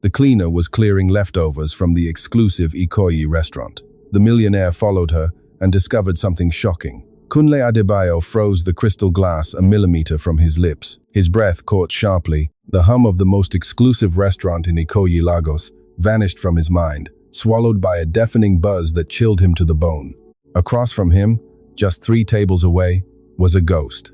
The cleaner was clearing leftovers from the exclusive Ikoyi restaurant. The millionaire followed her and discovered something shocking. Kunle Adebayo froze the crystal glass a millimeter from his lips. His breath caught sharply. The hum of the most exclusive restaurant in Ikoyi, Lagos, vanished from his mind, swallowed by a deafening buzz that chilled him to the bone. Across from him, just 3 tables away, was a ghost.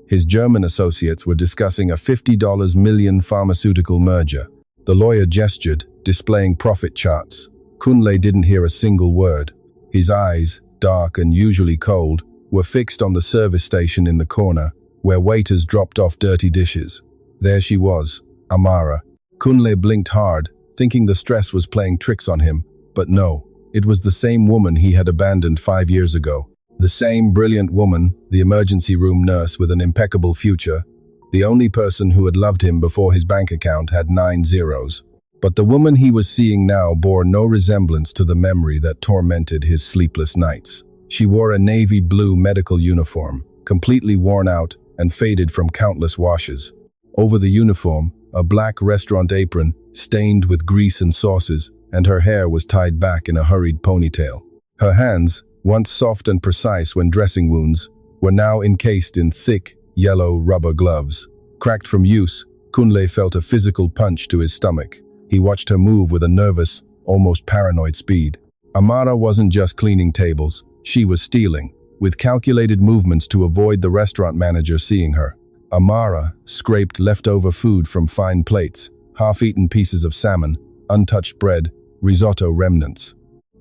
His German associates were discussing a $50 million pharmaceutical merger. The lawyer gestured, displaying profit charts. Kunle didn't hear a single word. His eyes, dark and usually cold, were fixed on the service station in the corner, where waiters dropped off dirty dishes. There she was, Amara. Kunle blinked hard, thinking the stress was playing tricks on him, but no, it was the same woman he had abandoned 5 years ago. The same brilliant woman, the emergency room nurse with an impeccable future, the only person who had loved him before his bank account had 9 zeros. But the woman he was seeing now bore no resemblance to the memory that tormented his sleepless nights. She wore a navy blue medical uniform, completely worn out and faded from countless washes. Over the uniform, a black restaurant apron, stained with grease and sauces, and her hair was tied back in a hurried ponytail. Her hands, once soft and precise when dressing wounds, were now encased in thick, yellow rubber gloves. Cracked from use, Kunle felt a physical punch to his stomach. He watched her move with a nervous, almost paranoid speed. Amara wasn't just cleaning tables, she was stealing, with calculated movements to avoid the restaurant manager seeing her. Amara scraped leftover food from fine plates, half-eaten pieces of salmon, untouched bread, risotto remnants.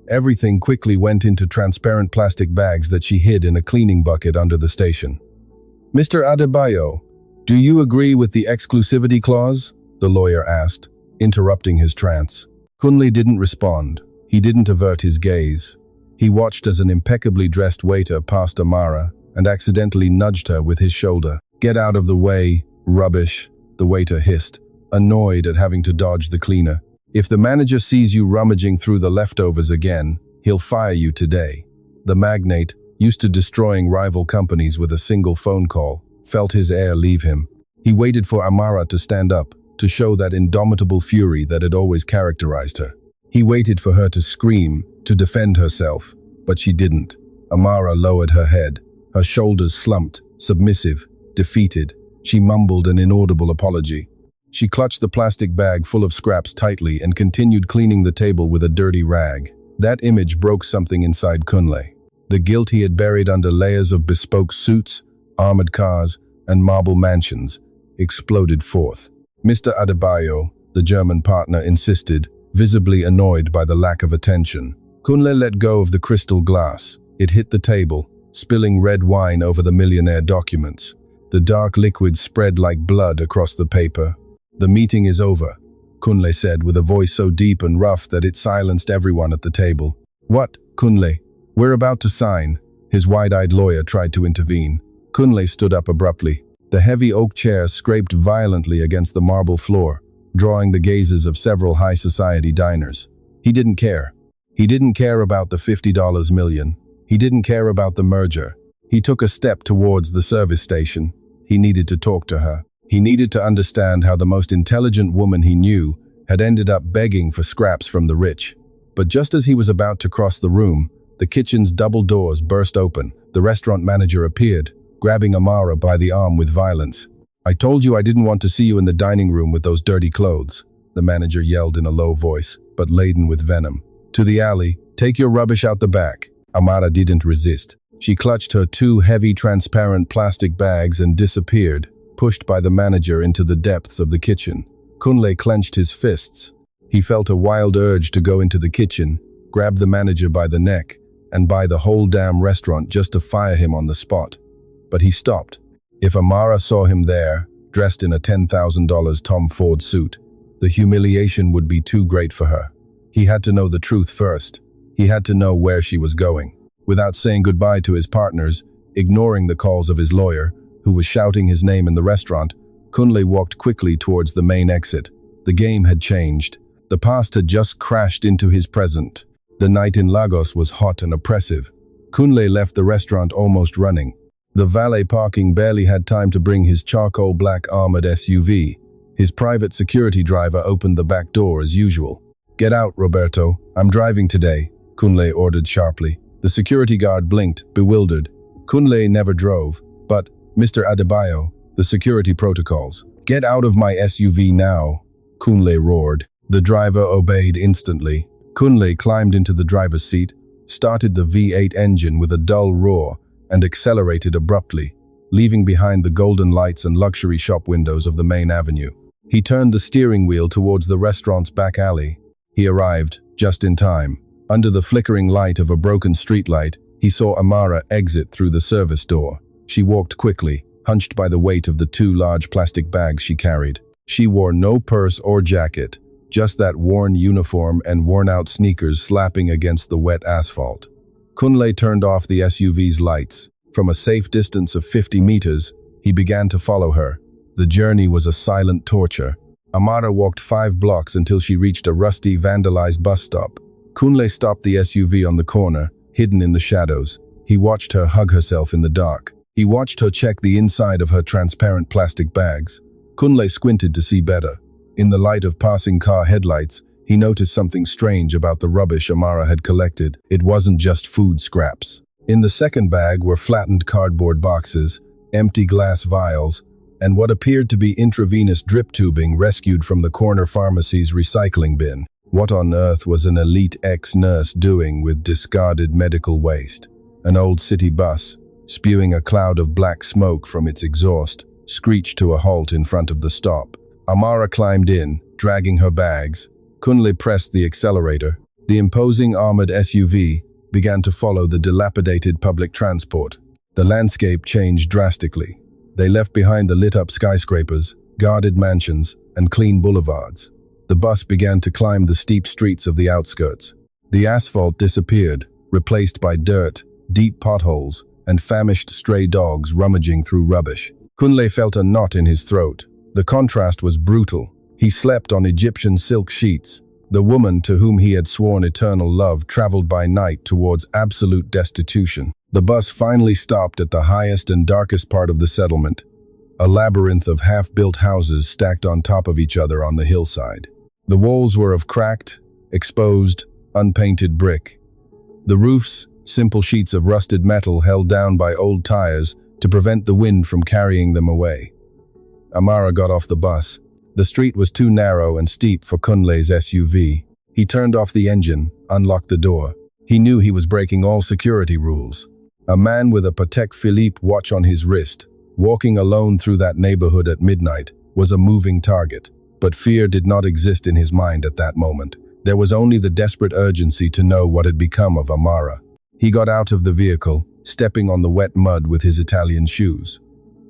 Everything quickly went into transparent plastic bags that she hid in a cleaning bucket under the station. "Mr. Adebayo, do you agree with the exclusivity clause?" the lawyer asked, interrupting his trance. Kunle didn't respond. He didn't avert his gaze. He watched as an impeccably dressed waiter passed Amara and accidentally nudged her with his shoulder. "Get out of the way, rubbish," the waiter hissed, annoyed at having to dodge the cleaner. "If the manager sees you rummaging through the leftovers again, he'll fire you today." The magnate, used to destroying rival companies with a single phone call, felt his air leave him. He waited for Amara to stand up, to show that indomitable fury that had always characterized her. He waited for her to scream, to defend herself, but she didn't. Amara lowered her head, her shoulders slumped, submissive, defeated. She mumbled an inaudible apology. She clutched the plastic bag full of scraps tightly and continued cleaning the table with a dirty rag. That image broke something inside Kunle. The guilt he had buried under layers of bespoke suits, armored cars, and marble mansions exploded forth. "Mr. Adebayo," the German partner insisted, visibly annoyed by the lack of attention. Kunle let go of the crystal glass. It hit the table, spilling red wine over the millionaire documents. The dark liquid spread like blood across the paper. "The meeting is over," Kunle said with a voice so deep and rough that it silenced everyone at the table. "What, Kunle? We're about to sign." His wide-eyed lawyer tried to intervene. Kunle stood up abruptly. The heavy oak chair scraped violently against the marble floor, drawing the gazes of several high society diners. He didn't care. He didn't care about the $50 million. He didn't care about the merger. He took a step towards the service station. He needed to talk to her. He needed to understand how the most intelligent woman he knew had ended up begging for scraps from the rich. But just as he was about to cross the room, the kitchen's double doors burst open. The restaurant manager appeared, grabbing Amara by the arm with violence. "I told you I didn't want to see you in the dining room with those dirty clothes," the manager yelled in a low voice, but laden with venom. "To the alley, take your rubbish out the back." Amara didn't resist. She clutched her 2 heavy transparent plastic bags and disappeared, pushed by the manager into the depths of the kitchen. Kunle clenched his fists. He felt a wild urge to go into the kitchen, grab the manager by the neck, and buy the whole damn restaurant just to fire him on the spot. But he stopped. If Amara saw him there, dressed in a $10,000 Tom Ford suit, the humiliation would be too great for her. He had to know the truth first. He had to know where she was going. Without saying goodbye to his partners, ignoring the calls of his lawyer, who was shouting his name in the restaurant, Kunle walked quickly towards the main exit. The game had changed. The past had just crashed into his present. The night in Lagos was hot and oppressive. Kunle left the restaurant almost running. The valet parking barely had time to bring his charcoal black armored SUV. His private security driver opened the back door as usual. "Get out, Roberto. I'm driving today," Kunle ordered sharply. The security guard blinked, bewildered. Kunle never drove, but, "Mr. Adebayo, the security protocols." "Get out of my SUV now," Kunle roared. The driver obeyed instantly. Kunle climbed into the driver's seat, started the V8 engine with a dull roar, and accelerated abruptly, leaving behind the golden lights and luxury shop windows of the main avenue. He turned the steering wheel towards the restaurant's back alley. He arrived, just in time. Under the flickering light of a broken streetlight, he saw Amara exit through the service door. She walked quickly, hunched by the weight of the 2 large plastic bags she carried. She wore no purse or jacket, just that worn uniform and worn-out sneakers slapping against the wet asphalt. Kunle turned off the SUV's lights. From a safe distance of 50 meters, he began to follow her. The journey was a silent torture. Amara walked 5 blocks until she reached a rusty, vandalized bus stop. Kunle stopped the SUV on the corner, hidden in the shadows. He watched her hug herself in the dark. He watched her check the inside of her transparent plastic bags. Kunle squinted to see better. In the light of passing car headlights, he noticed something strange about the rubbish Amara had collected. It wasn't just food scraps. In the second bag were flattened cardboard boxes, empty glass vials, and what appeared to be intravenous drip tubing rescued from the corner pharmacy's recycling bin. What on earth was an elite ex-nurse doing with discarded medical waste? An old city bus, spewing a cloud of black smoke from its exhaust, screeched to a halt in front of the stop. Amara climbed in, dragging her bags. Kunle pressed the accelerator. The imposing armored SUV began to follow the dilapidated public transport. The landscape changed drastically. They left behind the lit-up skyscrapers, guarded mansions, and clean boulevards. The bus began to climb the steep streets of the outskirts. The asphalt disappeared, replaced by dirt, deep potholes, and famished stray dogs rummaging through rubbish. Kunle felt a knot in his throat. The contrast was brutal. He slept on Egyptian silk sheets. The woman to whom he had sworn eternal love traveled by night towards absolute destitution. The bus finally stopped at the highest and darkest part of the settlement, a labyrinth of half-built houses stacked on top of each other on the hillside. The walls were of cracked, exposed, unpainted brick. The roofs, simple sheets of rusted metal held down by old tires to prevent the wind from carrying them away. Amara got off the bus. The street was too narrow and steep for Kunle's SUV. He turned off the engine, unlocked the door. He knew he was breaking all security rules. A man with a Patek Philippe watch on his wrist, walking alone through that neighborhood at midnight, was a moving target. But fear did not exist in his mind at that moment. There was only the desperate urgency to know what had become of Amara. He got out of the vehicle, stepping on the wet mud with his Italian shoes.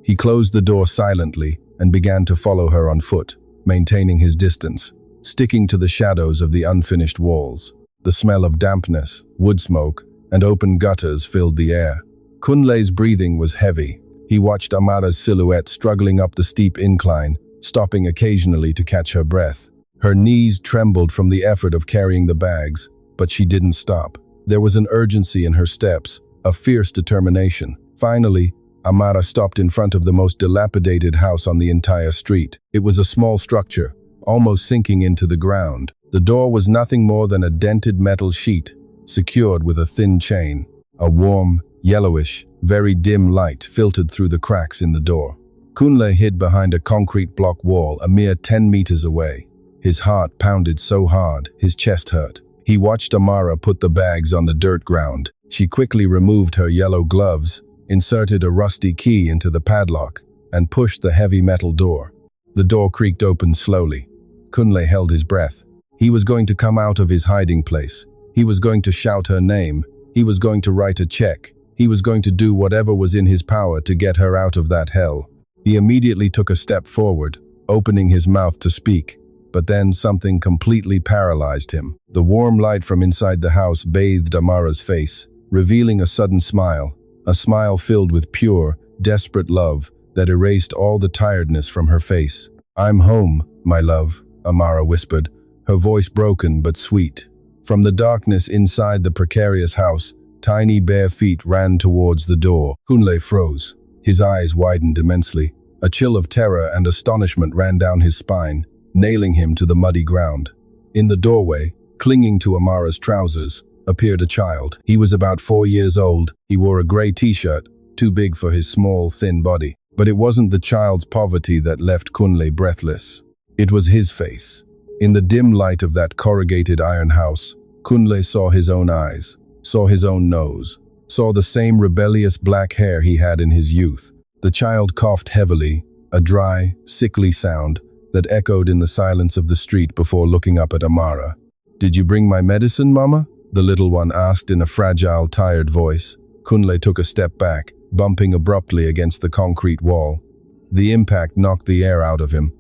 He closed the door silently and began to follow her on foot, maintaining his distance, sticking to the shadows of the unfinished walls. The smell of dampness, wood smoke, and open gutters filled the air. Kunle's breathing was heavy. He watched Amara's silhouette struggling up the steep incline, stopping occasionally to catch her breath. Her knees trembled from the effort of carrying the bags, but she didn't stop. There was an urgency in her steps, a fierce determination. Finally, Amara stopped in front of the most dilapidated house on the entire street. It was a small structure, almost sinking into the ground. The door was nothing more than a dented metal sheet, secured with a thin chain. A warm, yellowish, very dim light filtered through the cracks in the door. Kunle hid behind a concrete block wall a mere 10 meters away. His heart pounded so hard, his chest hurt. He watched Amara put the bags on the dirt ground. She quickly removed her yellow gloves, inserted a rusty key into the padlock, and pushed the heavy metal door. The door creaked open slowly. Kunle held his breath. He was going to come out of his hiding place. He was going to shout her name. He was going to write a check. He was going to do whatever was in his power to get her out of that hell. He immediately took a step forward, opening his mouth to speak, but then something completely paralyzed him. The warm light from inside the house bathed Amara's face, revealing a sudden smile, a smile filled with pure, desperate love that erased all the tiredness from her face. "I'm home, my love," Amara whispered, her voice broken but sweet. From the darkness inside the precarious house, tiny bare feet ran towards the door. Kunle froze. His eyes widened immensely. A chill of terror and astonishment ran down his spine, nailing him to the muddy ground. In the doorway, clinging to Amara's trousers, appeared a child. He was about 4 years old. He wore a grey t-shirt, too big for his small, thin body. But it wasn't the child's poverty that left Kunle breathless. It was his face. In the dim light of that corrugated iron house, Kunle saw his own eyes, saw his own nose, saw the same rebellious black hair he had in his youth. The child coughed heavily, a dry, sickly sound that echoed in the silence of the street before looking up at Amara. "Did you bring my medicine, Mama?" the little one asked in a fragile, tired voice. Kunle took a step back, bumping abruptly against the concrete wall. The impact knocked the air out of him.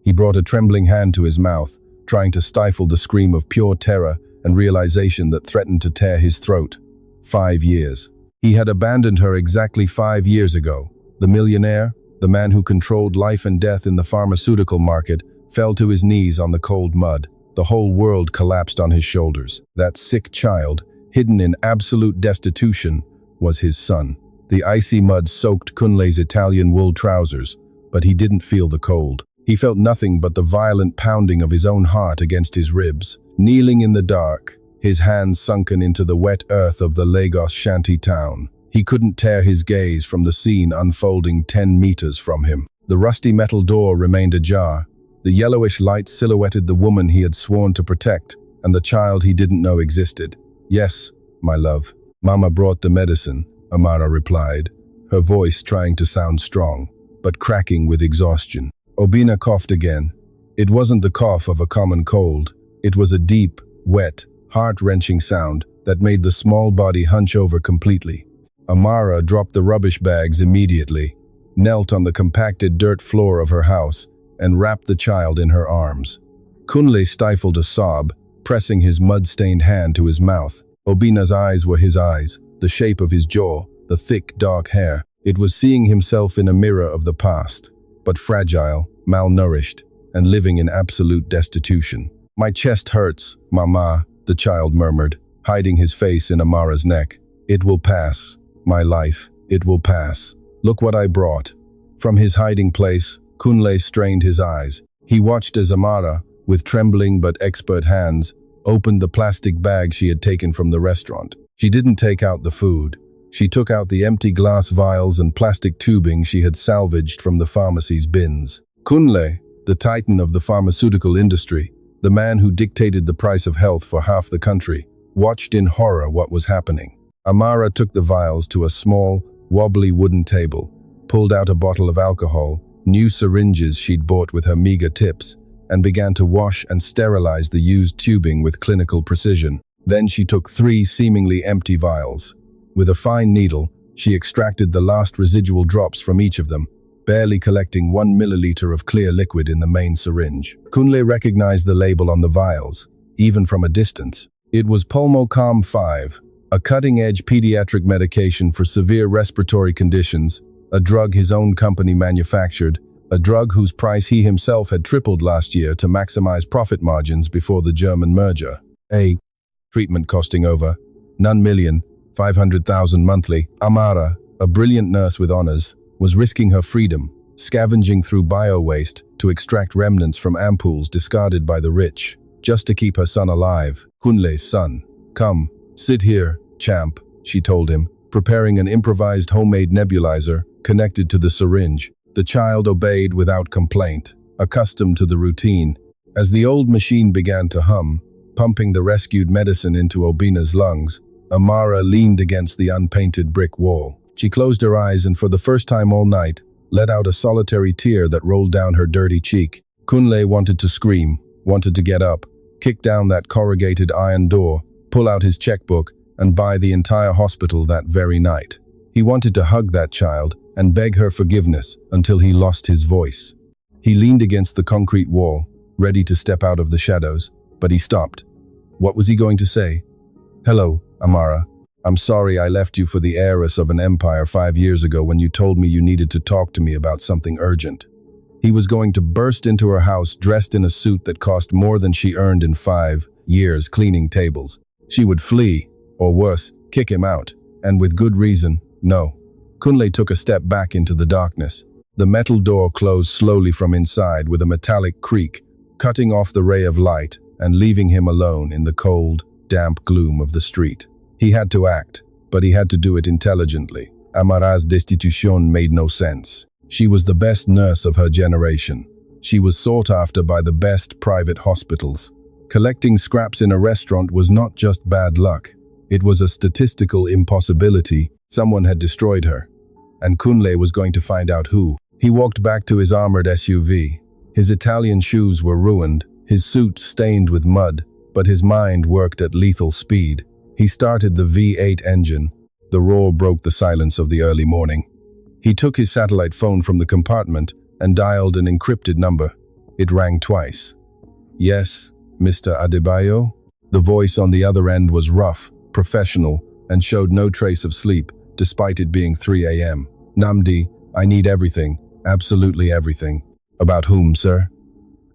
He brought a trembling hand to his mouth, trying to stifle the scream of pure terror and realization that threatened to tear his throat. 5 years. He had abandoned her exactly 5 years ago. The millionaire, the man who controlled life and death in the pharmaceutical market, fell to his knees on the cold mud. The whole world collapsed on his shoulders. That sick child, hidden in absolute destitution, was his son. The icy mud soaked Kunle's Italian wool trousers, but he didn't feel the cold. He felt nothing but the violent pounding of his own heart against his ribs. Kneeling in the dark, his hands sunken into the wet earth of the Lagos shanty town, he couldn't tear his gaze from the scene unfolding 10 meters from him. The rusty metal door remained ajar. The yellowish light silhouetted the woman he had sworn to protect, and the child he didn't know existed. "Yes, my love. Mama brought the medicine," Amara replied, her voice trying to sound strong, but cracking with exhaustion. Obina coughed again. It wasn't the cough of a common cold. It was a deep, wet, heart-wrenching sound that made the small body hunch over completely. Amara dropped the rubbish bags immediately, knelt on the compacted dirt floor of her house, and wrapped the child in her arms. Kunle stifled a sob, pressing his mud-stained hand to his mouth. Obina's eyes were his eyes, the shape of his jaw, the thick, dark hair. It was seeing himself in a mirror of the past, but fragile, malnourished, and living in absolute destitution. "My chest hurts, Mama," the child murmured, hiding his face in Amara's neck. "It will pass. My life, it will pass. Look what I brought." From his hiding place, Kunle strained his eyes. He watched as Amara, with trembling but expert hands, opened the plastic bag she had taken from the restaurant. She didn't take out the food. She took out the empty glass vials and plastic tubing she had salvaged from the pharmacy's bins. Kunle, the titan of the pharmaceutical industry, the man who dictated the price of health for half the country, watched in horror what was happening. Amara took the vials to a small, wobbly wooden table, pulled out a bottle of alcohol, new syringes she'd bought with her meager tips, and began to wash and sterilize the used tubing with clinical precision. Then she took 3 seemingly empty vials. With a fine needle, she extracted the last residual drops from each of them, barely collecting 1 milliliter of clear liquid in the main syringe. Kunle recognized the label on the vials, even from a distance. It was Pulmocalm 5, a cutting-edge pediatric medication for severe respiratory conditions, a drug his own company manufactured, a drug whose price he himself had tripled last year to maximize profit margins before the German merger. A treatment costing over $9,500,000 monthly. Amara, a brilliant nurse with honors, was risking her freedom, scavenging through bio-waste to extract remnants from ampoules discarded by the rich, just to keep her son alive. Kunle's son. "Come, sit here, champ," she told him, preparing an improvised homemade nebulizer connected to the syringe. The child obeyed without complaint, accustomed to the routine. As the old machine began to hum, pumping the rescued medicine into Obina's lungs, Amara leaned against the unpainted brick wall. She closed her eyes and for the first time all night, let out a solitary tear that rolled down her dirty cheek. Kunle wanted to scream, wanted to get up, kick down that corrugated iron door, pull out his checkbook, and buy the entire hospital that very night. He wanted to hug that child and beg her forgiveness until he lost his voice. He leaned against the concrete wall, ready to step out of the shadows, but he stopped. What was he going to say? "Hello, Amara. I'm sorry I left you for the heiress of an empire 5 years ago when you told me you needed to talk to me about something urgent." He was going to burst into her house dressed in a suit that cost more than she earned in 5 years cleaning tables. She would flee, or worse, kick him out, and with good reason. No. Kunle took a step back into the darkness. The metal door closed slowly from inside with a metallic creak, cutting off the ray of light and leaving him alone in the cold, damp gloom of the street. He had to act, but he had to do it intelligently. Amara's destitution made no sense. She was the best nurse of her generation. She was sought after by the best private hospitals. Collecting scraps in a restaurant was not just bad luck. It was a statistical impossibility. Someone had destroyed her, and Kunle was going to find out who. He walked back to his armored SUV. His Italian shoes were ruined, his suit stained with mud, but his mind worked at lethal speed. He started the V8 engine. The roar broke the silence of the early morning. He took his satellite phone from the compartment and dialed an encrypted number. It rang twice. "Yes, Mr. Adebayo?" The voice on the other end was rough, professional, and showed no trace of sleep, despite it being 3 a.m. "Namdi, I need everything, absolutely everything." "About whom, sir?"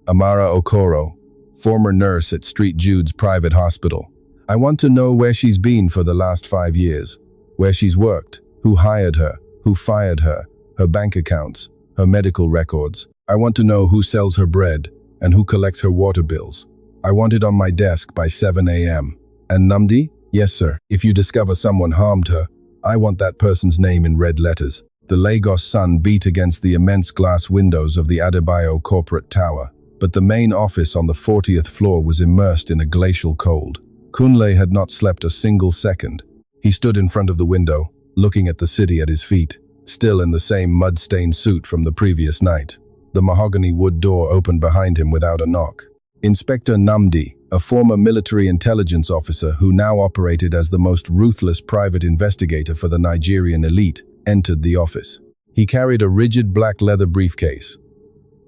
"Amara Okoro, former nurse at St. Jude's private hospital. I want to know where she's been for the last 5 years, where she's worked, who hired her, who fired her, her bank accounts, her medical records. I want to know who sells her bread and who collects her water bills. I want it on my desk by 7 a.m. "And Namdi?" "Yes, sir. If you discover someone harmed her, I want that person's name in red letters." The Lagos sun beat against the immense glass windows of the Adebayo corporate tower, but the main office on the 40th floor was immersed in a glacial cold. Kunle had not slept a single second. He stood in front of the window, looking at the city at his feet, still in the same mud-stained suit from the previous night. The mahogany wood door opened behind him without a knock. Inspector Namdi, a former military intelligence officer who now operated as the most ruthless private investigator for the Nigerian elite, entered the office. He carried a rigid black leather briefcase.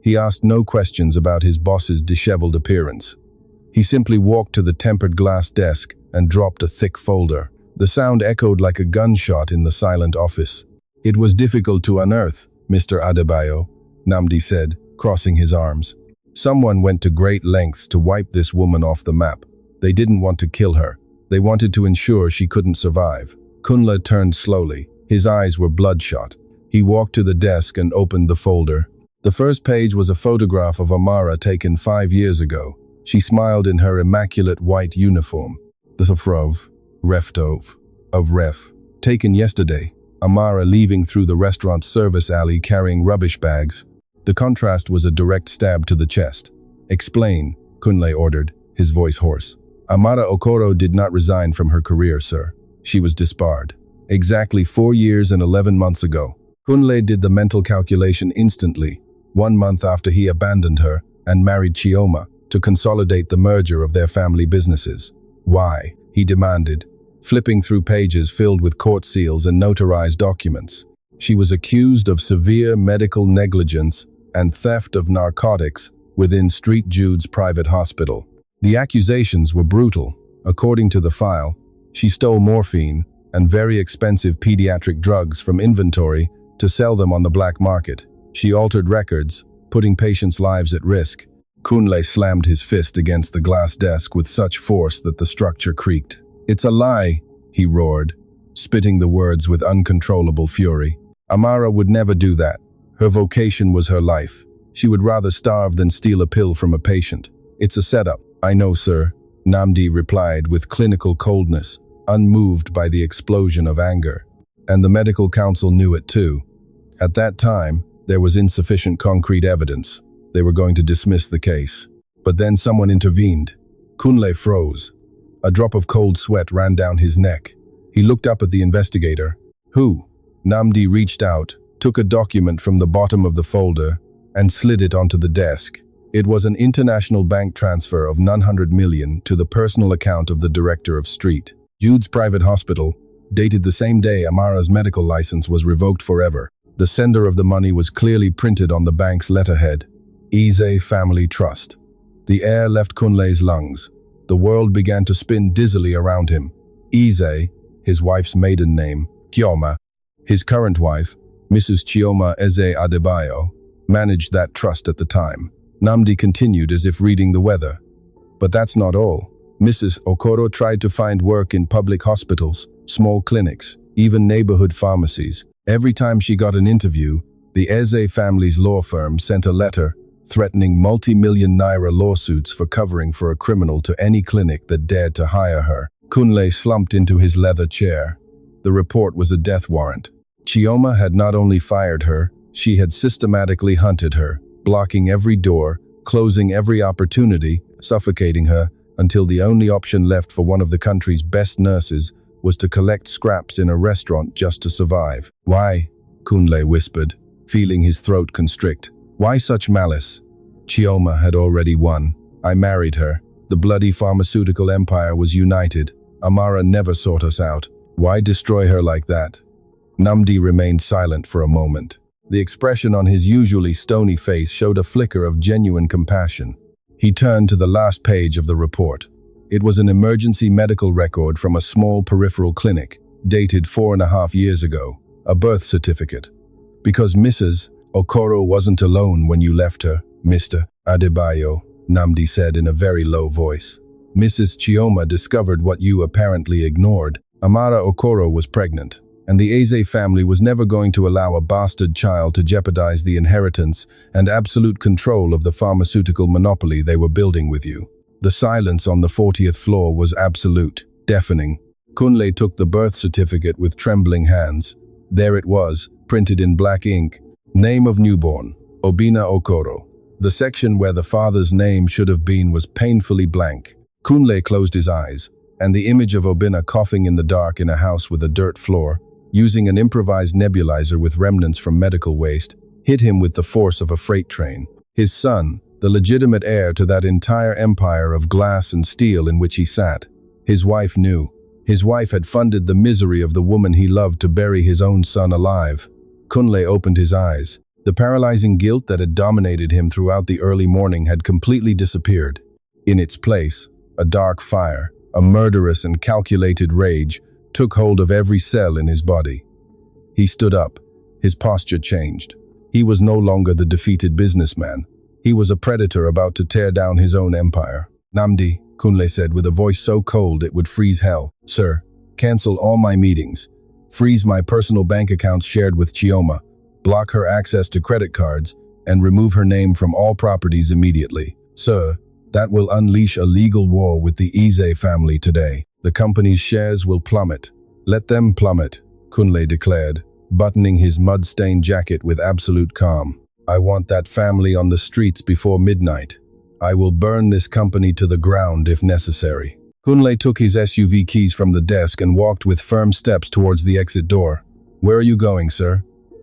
He asked no questions about his boss's disheveled appearance. He simply walked to the tempered glass desk and dropped a thick folder. The sound echoed like a gunshot in the silent office. "It was difficult to unearth, Mr. Adebayo," Namdi said, crossing his arms. "Someone went to great lengths to wipe this woman off the map. They didn't want to kill her. They wanted to ensure she couldn't survive." Kunle turned slowly. His eyes were bloodshot. He walked to the desk and opened the folder. The first page was a photograph of Amara taken 5 years ago. She smiled in her immaculate white uniform. The Safrov, Reftov, of Ref. Taken yesterday, Amara leaving through the restaurant's service alley carrying rubbish bags. The contrast was a direct stab to the chest. "Explain," Kunle ordered, his voice hoarse. "Amara Okoro did not resign from her career, sir. She was disbarred. Exactly 4 years and 11 months ago." Kunle did the mental calculation instantly, 1 month after he abandoned her and married Chioma to consolidate the merger of their family businesses. "Why?" he demanded, flipping through pages filled with court seals and notarized documents. "She was accused of severe medical negligence and theft of narcotics within St. Jude's private hospital. The accusations were brutal. According to the file, she stole morphine and very expensive pediatric drugs from inventory to sell them on the black market. She altered records, putting patients' lives at risk." Kunle slammed his fist against the glass desk with such force that the structure creaked. "It's a lie," he roared, spitting the words with uncontrollable fury. "Amara would never do that. Her vocation was her life. She would rather starve than steal a pill from a patient. It's a setup." "I know, sir," Namdi replied with clinical coldness, unmoved by the explosion of anger. "And the medical council knew it too. At that time, there was insufficient concrete evidence. They were going to dismiss the case. But then someone intervened." Kunle froze. A drop of cold sweat ran down his neck. He looked up at the investigator. "Who?" Namdi reached out, took a document from the bottom of the folder, and slid it onto the desk. It was an international bank transfer of 900 million to the personal account of the director of St. Jude's private hospital, dated the same day Amara's medical license was revoked forever. The sender of the money was clearly printed on the bank's letterhead, Eze Family Trust. The air left Kunle's lungs. The world began to spin dizzily around him. Eze, his wife's maiden name, Chioma, his current wife, Mrs. Chioma Eze Adebayo, managed that trust at the time. Namdi continued as if reading the weather. "But that's not all. Mrs. Okoro tried to find work in public hospitals, small clinics, even neighborhood pharmacies. Every time she got an interview, The Eze family's law firm sent a letter threatening multi-million naira lawsuits for covering for a criminal to any clinic that dared to hire her. Kunle slumped into his leather chair. The report was a death warrant. Chioma had not only fired her, she had systematically hunted her, blocking every door, closing every opportunity, suffocating her, until the only option left for one of the country's best nurses was to collect scraps in a restaurant just to survive. "Why?" Kunle whispered, feeling his throat constrict. "Why such malice?" Chioma had already won. I married her. The bloody pharmaceutical empire was united. Amara never sought us out. Why destroy her like that? Namdi remained silent for a moment. The expression on his usually stony face showed a flicker of genuine compassion. He turned to the last page of the report. It was an emergency medical record from a small peripheral clinic, dated 4.5 years ago, a birth certificate. Because Mrs. Okoro wasn't alone when you left her, Mr. Adebayo, Namdi said in a very low voice. Mrs. Chioma discovered what you apparently ignored. Amara Okoro was pregnant, and the Eze family was never going to allow a bastard child to jeopardize the inheritance and absolute control of the pharmaceutical monopoly they were building with you. The silence on the 40th floor was absolute, deafening. Kunle took the birth certificate with trembling hands. There it was, printed in black ink. Name of newborn, Obina Okoro. The section where the father's name should have been was painfully blank. Kunle closed his eyes, and the image of Obina coughing in the dark in a house with a dirt floor, using an improvised nebulizer with remnants from medical waste, hit him with the force of a freight train. His son, the legitimate heir to that entire empire of glass and steel in which he sat. His wife knew. His wife had funded the misery of the woman he loved to bury his own son alive. Kunle opened his eyes. The paralyzing guilt that had dominated him throughout the early morning had completely disappeared. In its place, a dark fire, a murderous and calculated rage, took hold of every cell in his body. He stood up. His posture changed. He was no longer the defeated businessman. He was a predator about to tear down his own empire. "Namdi," Kunle said with a voice so cold it would freeze hell. "Sir, cancel all my meetings. Freeze my personal bank accounts shared with Chioma. Block her access to credit cards, and remove her name from all properties immediately. Sir, that will unleash a legal war with the Eze family today. The company's shares will plummet. Let them plummet," Kunle declared, buttoning his mud-stained jacket with absolute calm. "I want that family on the streets before midnight. I will burn this company to the ground if necessary." Kunle took his SUV keys from the desk and walked with firm steps towards the exit door. "Where are you going, sir?"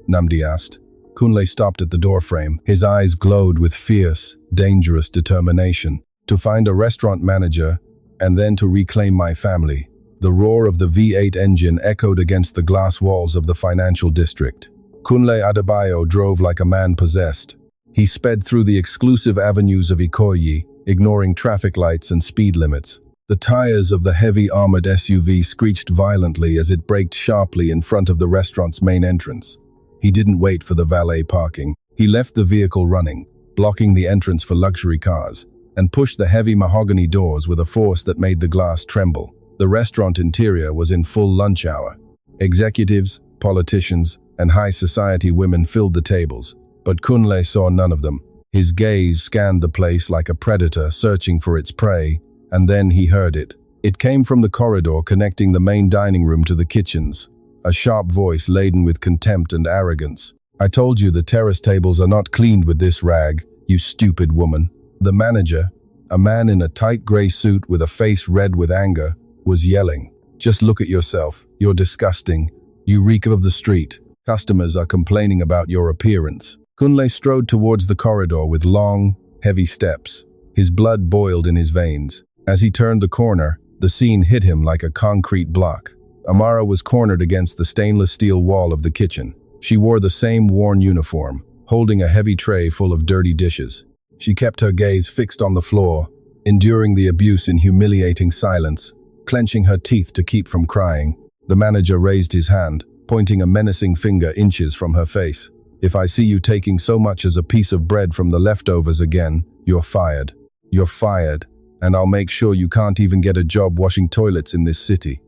Namdi asked. Kunle stopped at the doorframe. His eyes glowed with fierce, dangerous determination. "To find a restaurant manager, and then to reclaim my family." The roar of the V8 engine echoed against the glass walls of the financial district. Kunle Adebayo drove like a man possessed. He sped through the exclusive avenues of Ikoyi, ignoring traffic lights and speed limits. The tires of the heavy armored SUV screeched violently as it braked sharply in front of the restaurant's main entrance. He didn't wait for the valet parking. He left the vehicle running, blocking the entrance for luxury cars, and pushed the heavy mahogany doors with a force that made the glass tremble. The restaurant interior was in full lunch hour. Executives, politicians, and high society women filled the tables, but Kunle saw none of them. His gaze scanned the place like a predator searching for its prey, and then he heard it. It came from the corridor connecting the main dining room to the kitchens, a sharp voice laden with contempt and arrogance. "I told you the terrace tables are not cleaned with this rag, you stupid woman." The manager, a man in a tight gray suit with a face red with anger, was yelling. "Just look at yourself. You're disgusting. You reek of the street. Customers are complaining about your appearance." Kunle strode towards the corridor with long, heavy steps. His blood boiled in his veins. As he turned the corner, the scene hit him like a concrete block. Amara was cornered against the stainless steel wall of the kitchen. She wore the same worn uniform, holding a heavy tray full of dirty dishes. She kept her gaze fixed on the floor, enduring the abuse in humiliating silence, clenching her teeth to keep from crying. The manager raised his hand, pointing a menacing finger inches from her face. "If I see you taking so much as a piece of bread from the leftovers again, you're fired. You're fired, and I'll make sure you can't even get a job washing toilets in this city.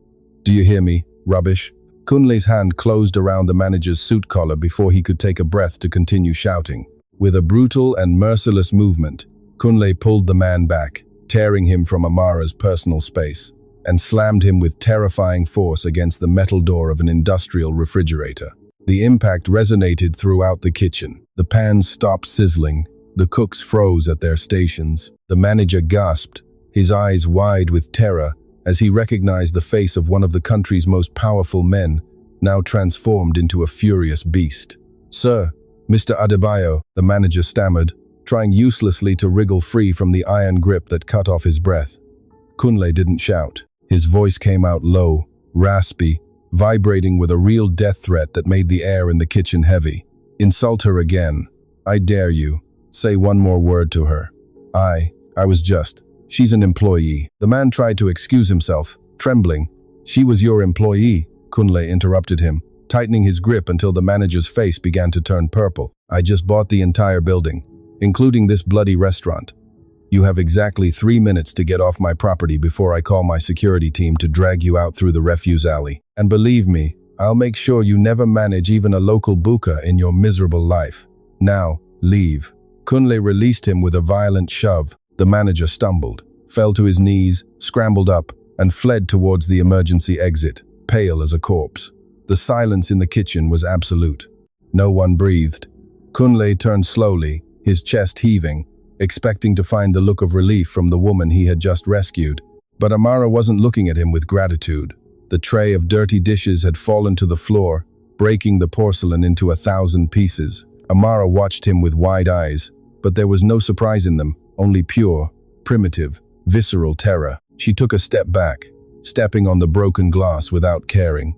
Do you hear me, rubbish?" Kunle's hand closed around the manager's suit collar before he could take a breath to continue shouting. With a brutal and merciless movement, Kunle pulled the man back, tearing him from Amara's personal space, and slammed him with terrifying force against the metal door of an industrial refrigerator. The impact resonated throughout the kitchen. The pans stopped sizzling, the cooks froze at their stations. The manager gasped, his eyes wide with terror, as he recognized the face of one of the country's most powerful men, now transformed into a furious beast. "Sir, Mr. Adebayo," the manager stammered, trying uselessly to wriggle free from the iron grip that cut off his breath. Kunle didn't shout. His voice came out low, raspy, vibrating with a real death threat that made the air in the kitchen heavy. "Insult her again. I dare you. Say one more word to her." I was just. She's an employee." The man tried to excuse himself, trembling. "She was your employee," Kunle interrupted him, tightening his grip until the manager's face began to turn purple. "I just bought the entire building, including this bloody restaurant. You have exactly 3 minutes to get off my property before I call my security team to drag you out through the refuse alley. And believe me, I'll make sure you never manage even a local buka in your miserable life. Now, leave." Kunle released him with a violent shove. The manager stumbled, fell to his knees, scrambled up, and fled towards the emergency exit, pale as a corpse. The silence in the kitchen was absolute. No one breathed. Kunle turned slowly, his chest heaving, expecting to find the look of relief from the woman he had just rescued. But Amara wasn't looking at him with gratitude. The tray of dirty dishes had fallen to the floor, breaking the porcelain into 1,000 pieces. Amara watched him with wide eyes, but there was no surprise in them, only pure, primitive, visceral terror. She took a step back, stepping on the broken glass without caring.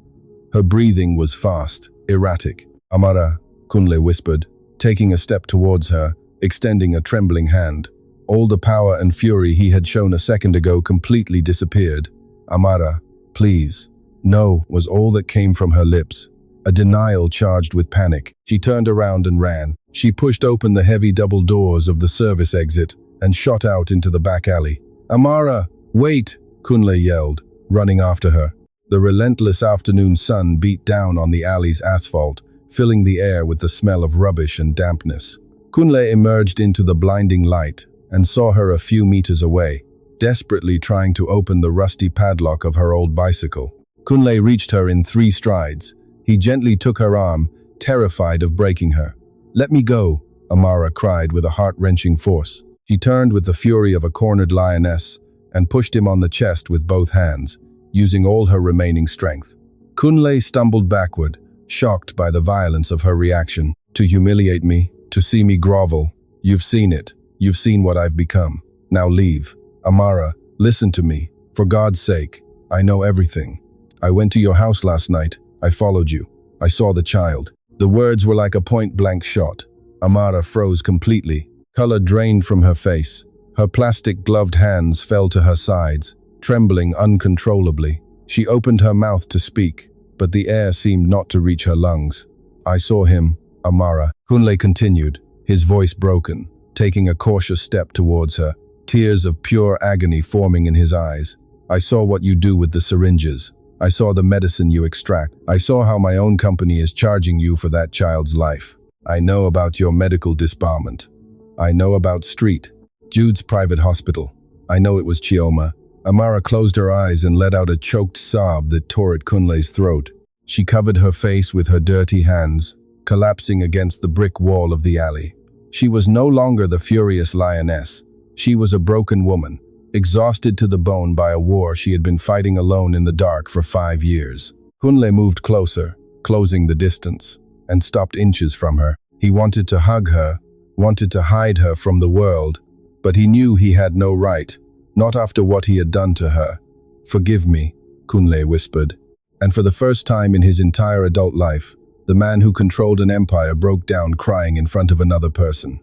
Her breathing was fast, erratic. "Amara," Kunle whispered, taking a step towards her, extending a trembling hand. All the power and fury he had shown a second ago completely disappeared. "Amara, please." "No," was all that came from her lips, a denial charged with panic. She turned around and ran. She pushed open the heavy double doors of the service exit and shot out into the back alley. "Amara, wait!" Kunle yelled, running after her. The relentless afternoon sun beat down on the alley's asphalt, filling the air with the smell of rubbish and dampness. Kunle emerged into the blinding light and saw her a few meters away, desperately trying to open the rusty padlock of her old bicycle. Kunle reached her in 3 strides. He gently took her arm, terrified of breaking her. "Let me go," Amara cried with a heart-wrenching force. She turned with the fury of a cornered lioness and pushed him on the chest with both hands, using all her remaining strength. Kunle stumbled backward, shocked by the violence of her reaction. "To humiliate me, to see me grovel. You've seen it. You've seen what I've become. Now leave." "Amara, listen to me. For God's sake, I know everything. I went to your house last night. I followed you. I saw the child." The words were like a point-blank shot. Amara froze completely. Color drained from her face. Her plastic-gloved hands fell to her sides, trembling uncontrollably. She opened her mouth to speak, but the air seemed not to reach her lungs. "I saw him, Amara," Kunle continued, his voice broken, taking a cautious step towards her, tears of pure agony forming in his eyes. "I saw what you do with the syringes. I saw the medicine you extract. I saw how my own company is charging you for that child's life. I know about your medical disbarment. I know about Street, Jude's private hospital. I know it was Chioma." Amara closed her eyes and let out a choked sob that tore at Kunle's throat. She covered her face with her dirty hands, collapsing against the brick wall of the alley. She was no longer the furious lioness. She was a broken woman, exhausted to the bone by a war she had been fighting alone in the dark for 5 years. Kunle moved closer, closing the distance, and stopped inches from her. He wanted to hug her, wanted to hide her from the world, but he knew he had no right, not after what he had done to her. "Forgive me," Kunle whispered. And for the first time in his entire adult life, the man who controlled an empire broke down crying in front of another person.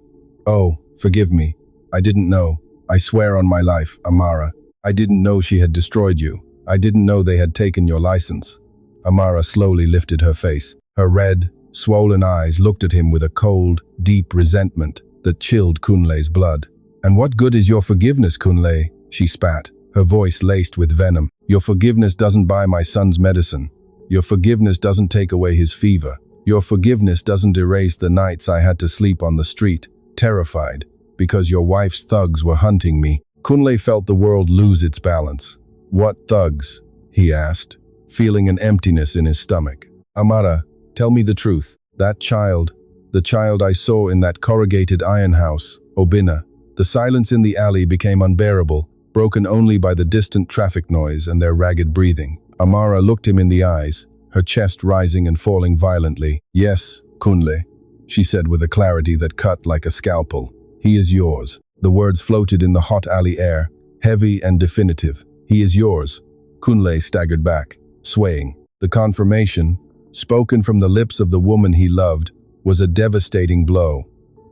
"Oh, forgive me. I didn't know. I swear on my life, Amara. I didn't know she had destroyed you. I didn't know they had taken your license." Amara slowly lifted her face. Her red, swollen eyes looked at him with a cold, deep resentment that chilled Kunle's blood. "And what good is your forgiveness, Kunle?" she spat, her voice laced with venom. "Your forgiveness doesn't buy my son's medicine. Your forgiveness doesn't take away his fever. Your forgiveness doesn't erase the nights I had to sleep on the street, terrified, because your wife's thugs were hunting me. Kunle felt the world lose its balance. What thugs? He asked, feeling an emptiness in his stomach. Amara, tell me the truth. That child, the child I saw in that corrugated iron house, Obina. The silence in the alley became unbearable, broken only by the distant traffic noise and their ragged breathing. Amara looked him in the eyes, her chest rising and falling violently. Yes, Kunle, she said with a clarity that cut like a scalpel. He is yours. The words floated in the hot alley air, heavy and definitive. He is yours. Kunle staggered back, swaying. The confirmation, spoken from the lips of the woman he loved, was a devastating blow.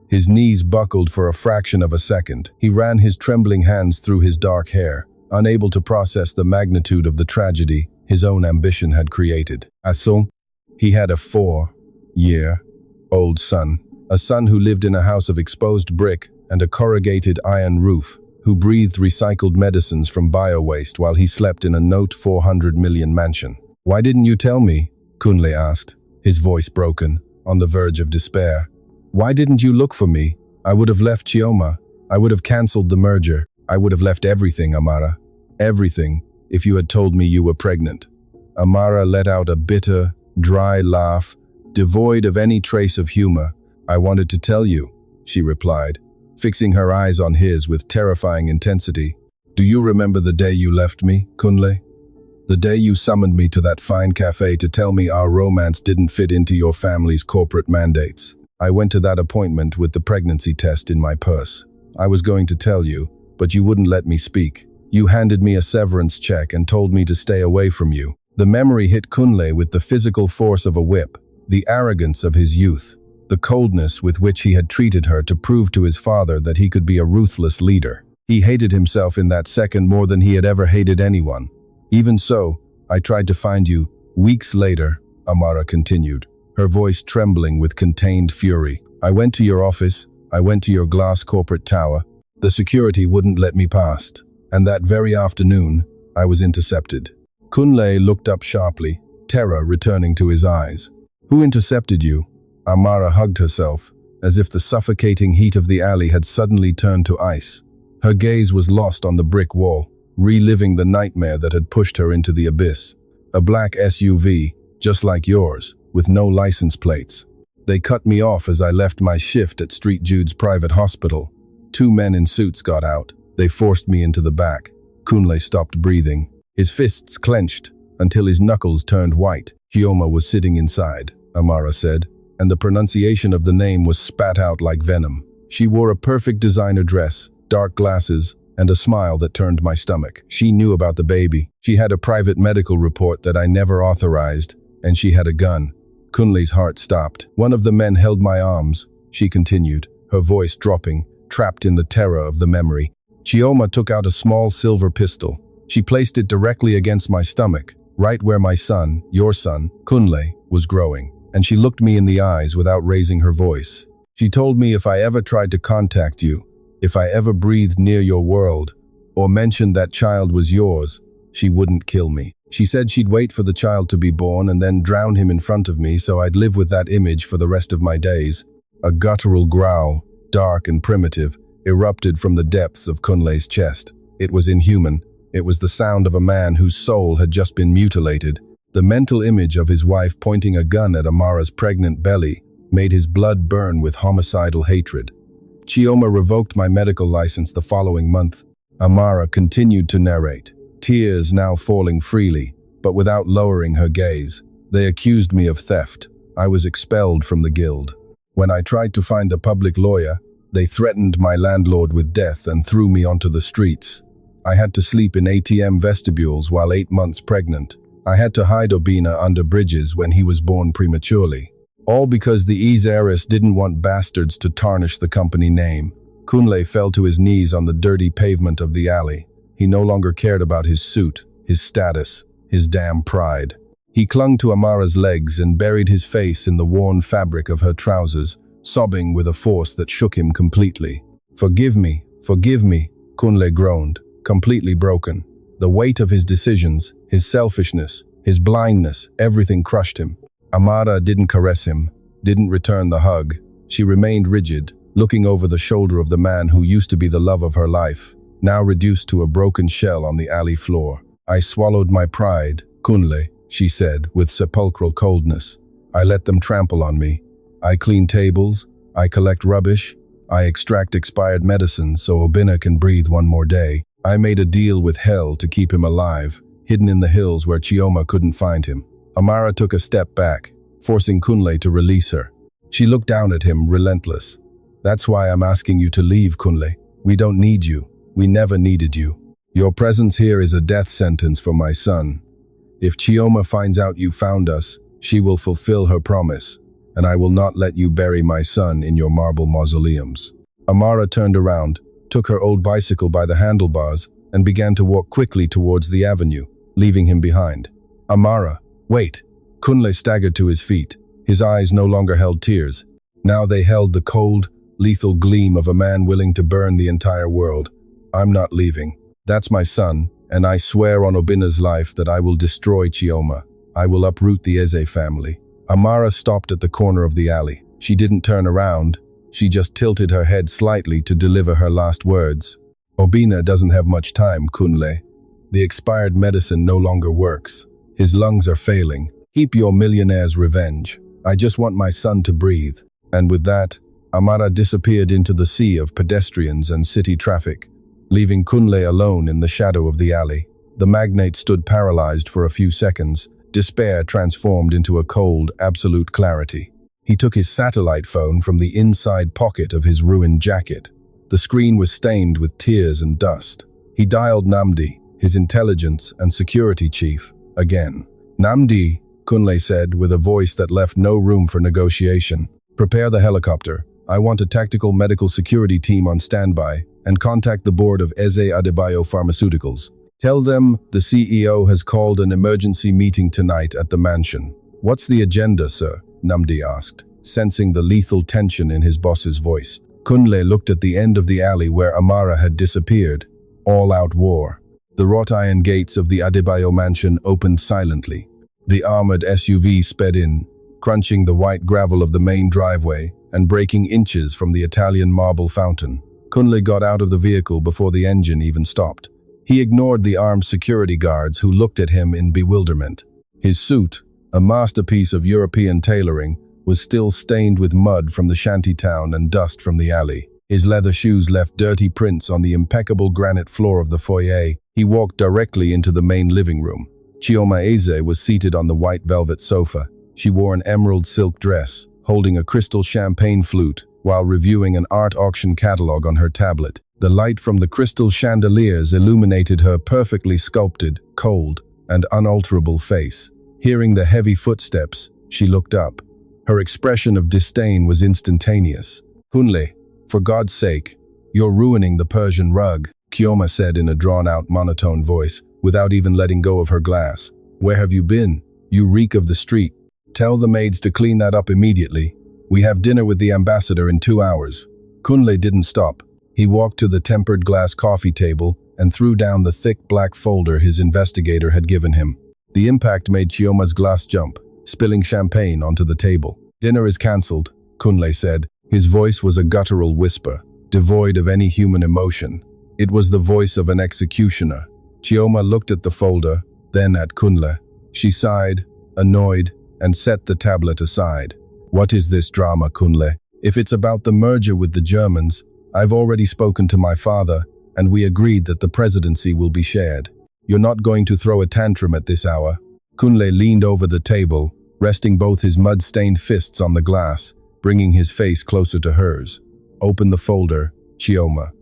His knees buckled for a fraction of a second. He ran his trembling hands through his dark hair, unable to process the magnitude of the tragedy his own ambition had created. Asson, he had a 4-year-old son, a son who lived in a house of exposed brick and a corrugated iron roof, who breathed recycled medicines from bio-waste while he slept in a note 400 million mansion. Why didn't you tell me? Kunle asked, his voice broken, on the verge of despair. Why didn't you look for me? I would have left Chioma. I would have cancelled the merger. I would have left everything, Amara. Everything, if you had told me you were pregnant. Amara let out a bitter, dry laugh, devoid of any trace of humor. I wanted to tell you, she replied, fixing her eyes on his with terrifying intensity. Do you remember the day you left me, Kunle? The day you summoned me to that fine cafe to tell me our romance didn't fit into your family's corporate mandates. I went to that appointment with the pregnancy test in my purse. I was going to tell you, but you wouldn't let me speak. You handed me a severance check and told me to stay away from you. The memory hit Kunle with the physical force of a whip, the arrogance of his youth, the coldness with which he had treated her to prove to his father that he could be a ruthless leader. He hated himself in that second more than he had ever hated anyone. Even so, I tried to find you. Weeks later, Amara continued, her voice trembling with contained fury. I went to your office. I went to your glass corporate tower. The security wouldn't let me past. And that very afternoon, I was intercepted. Kunle looked up sharply, terror returning to his eyes. Who intercepted you? Amara hugged herself, as if the suffocating heat of the alley had suddenly turned to ice. Her gaze was lost on the brick wall, reliving the nightmare that had pushed her into the abyss. A black SUV, just like yours, with no license plates. They cut me off as I left my shift at St. Jude's private hospital. 2 men in suits got out. They forced me into the back. Kunle stopped breathing. His fists clenched until his knuckles turned white. Chioma was sitting inside, Amara said, and the pronunciation of the name was spat out like venom. She wore a perfect designer dress, dark glasses, and a smile that turned my stomach. She knew about the baby. She had a private medical report that I never authorized, and she had a gun. Kunle's heart stopped. One of the men held my arms, she continued, her voice dropping, trapped in the terror of the memory. Chioma took out a small silver pistol. She placed it directly against my stomach, right where my son, your son, Kunle, was growing, and she looked me in the eyes without raising her voice. She told me if I ever tried to contact you, if I ever breathed near your world, or mentioned that child was yours, she wouldn't kill me. She said she'd wait for the child to be born and then drown him in front of me so I'd live with that image for the rest of my days. A guttural growl, dark and primitive, erupted from the depths of Kunle's chest. It was inhuman. It was the sound of a man whose soul had just been mutilated. The mental image of his wife pointing a gun at Amara's pregnant belly made his blood burn with homicidal hatred. Chioma revoked my medical license the following month. Amara continued to narrate, tears now falling freely, but without lowering her gaze. They accused me of theft. I was expelled from the guild. When I tried to find a public lawyer, they threatened my landlord with death and threw me onto the streets. I had to sleep in ATM vestibules while 8 months pregnant. I had to hide Obina under bridges when he was born prematurely. All because the Ease heiress didn't want bastards to tarnish the company name. Kunle fell to his knees on the dirty pavement of the alley. He no longer cared about his suit, his status, his damn pride. He clung to Amara's legs and buried his face in the worn fabric of her trousers, sobbing with a force that shook him completely. Forgive me, Kunle groaned, completely broken. The weight of his decisions, his selfishness, His blindness, everything crushed him. Amara didn't caress him, didn't return the hug. She remained rigid, looking over the shoulder of the man who used to be the love of her life, now reduced to a broken shell on the alley floor. I swallowed my pride, Kunle, she said with sepulchral coldness. I let them trample on me. I clean tables, I collect rubbish, I extract expired medicines so Albina can breathe one more day. I made a deal with hell to keep him alive, hidden in the hills where Chioma couldn't find him. Amara took a step back, forcing Kunle to release her. She looked down at him, relentless. That's why I'm asking you to leave, Kunle. We don't need you. We never needed you. Your presence here is a death sentence for my son. If Chioma finds out you found us, she will fulfill her promise, and I will not let you bury my son in your marble mausoleums. Amara turned around, took her old bicycle by the handlebars, and began to walk quickly towards the avenue, leaving him behind. Amara, wait! Kunle staggered to his feet. His eyes no longer held tears. Now they held the cold, lethal gleam of a man willing to burn the entire world. I'm not leaving. That's my son, and I swear on Obina's life that I will destroy Chioma. I will uproot the Eze family. Amara stopped at the corner of the alley. She didn't turn around. She just tilted her head slightly to deliver her last words. Obina doesn't have much time, Kunle. The expired medicine no longer works. His lungs are failing. Keep your millionaire's revenge. I just want my son to breathe. And with that, Amara disappeared into the sea of pedestrians and city traffic, leaving Kunle alone in the shadow of the alley. The magnate stood paralyzed for a few seconds, despair transformed into a cold, absolute clarity. He took his satellite phone from the inside pocket of his ruined jacket. The screen was stained with tears and dust. He dialed Namdi, his intelligence and security chief, again. Namdi, Kunle said with a voice that left no room for negotiation. Prepare the helicopter. I want a tactical medical security team on standby, and contact the board of Eze Adebayo Pharmaceuticals. Tell them the CEO has called an emergency meeting tonight at the mansion. What's the agenda, sir? Namdi asked, sensing the lethal tension in his boss's voice. Kunle looked at the end of the alley where Amara had disappeared. All-out war. The wrought iron gates of the Adebayo mansion opened silently. The armored SUV sped in, crunching the white gravel of the main driveway and breaking inches from the Italian marble fountain. Kunle got out of the vehicle before the engine even stopped. He ignored the armed security guards who looked at him in bewilderment. His suit, a masterpiece of European tailoring, was still stained with mud from the shantytown and dust from the alley. His leather shoes left dirty prints on the impeccable granite floor of the foyer. He walked directly into the main living room. Chioma Eze was seated on the white velvet sofa. She wore an emerald silk dress, holding a crystal champagne flute, while reviewing an art auction catalog on her tablet. The light from the crystal chandeliers illuminated her perfectly sculpted, cold, and unalterable face. Hearing the heavy footsteps, she looked up. Her expression of disdain was instantaneous. Kunle, for God's sake, you're ruining the Persian rug, Chioma said in a drawn-out monotone voice, without even letting go of her glass. Where have you been? You reek of the street. Tell the maids to clean that up immediately. We have dinner with the ambassador in 2 hours. Kunle didn't stop. He walked to the tempered glass coffee table and threw down the thick black folder his investigator had given him. The impact made Chioma's glass jump, spilling champagne onto the table. Dinner is cancelled, Kunle said. His voice was a guttural whisper, devoid of any human emotion. It was the voice of an executioner. Chioma looked at the folder, then at Kunle. She sighed, annoyed, and set the tablet aside. What is this drama, Kunle? If it's about the merger with the Germans, I've already spoken to my father, and we agreed that the presidency will be shared. You're not going to throw a tantrum at this hour. Kunle leaned over the table, resting both his mud-stained fists on the glass, bringing his face closer to hers. Open the folder, Chioma.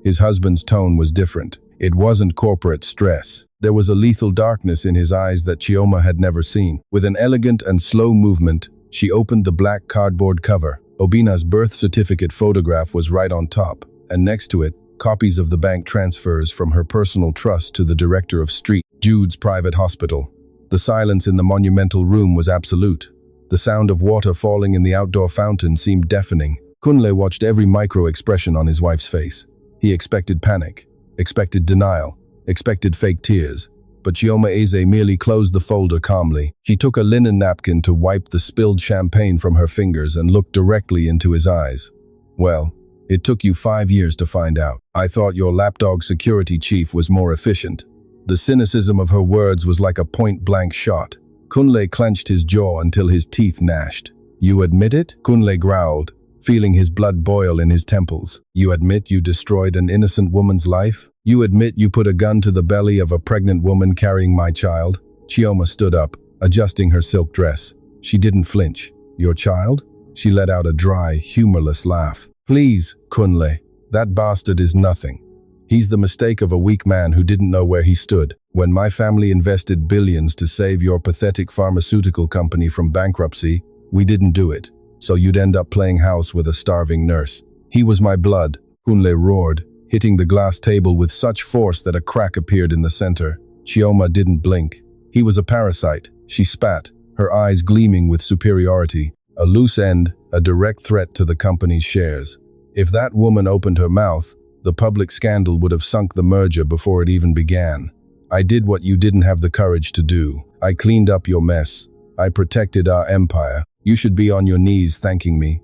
His husband's tone was different. It wasn't corporate stress. There was a lethal darkness in his eyes that Chioma had never seen. With an elegant and slow movement, she opened the black cardboard cover. Obina's birth certificate photograph was right on top, and next to it, copies of the bank transfers from her personal trust to the director of St. Jude's private hospital. The silence in the monumental room was absolute. The sound of water falling in the outdoor fountain seemed deafening. Kunle watched every micro-expression on his wife's face. He expected panic, expected denial, expected fake tears. but Chioma Eze merely closed the folder calmly. She took a linen napkin to wipe the spilled champagne from her fingers and looked directly into his eyes. "Well, it took you 5 years to find out. I thought your lapdog security chief was more efficient." The cynicism of her words was like a point-blank shot. Kunle clenched his jaw until his teeth gnashed. "You admit it?" Kunle growled, feeling his blood boil in his temples. "You admit you destroyed an innocent woman's life? You admit you put a gun to the belly of a pregnant woman carrying my child?" Chioma stood up, adjusting her silk dress. She didn't flinch. "Your child?" She let out a dry, humorless laugh. "Please, Kunle, that bastard is nothing. He's the mistake of a weak man who didn't know where he stood. When my family invested billions to save your pathetic pharmaceutical company from bankruptcy, we didn't do it, so you'd end up playing house with a starving nurse. He was my blood," Kunle roared, hitting the glass table with such force that a crack appeared in the center. Chioma didn't blink. "He was a parasite," she spat, her eyes gleaming with superiority. "A loose end, a direct threat to the company's shares. If that woman opened her mouth, the public scandal would have sunk the merger before it even began. I did what you didn't have the courage to do. I cleaned up your mess. I protected our empire. You should be on your knees thanking me."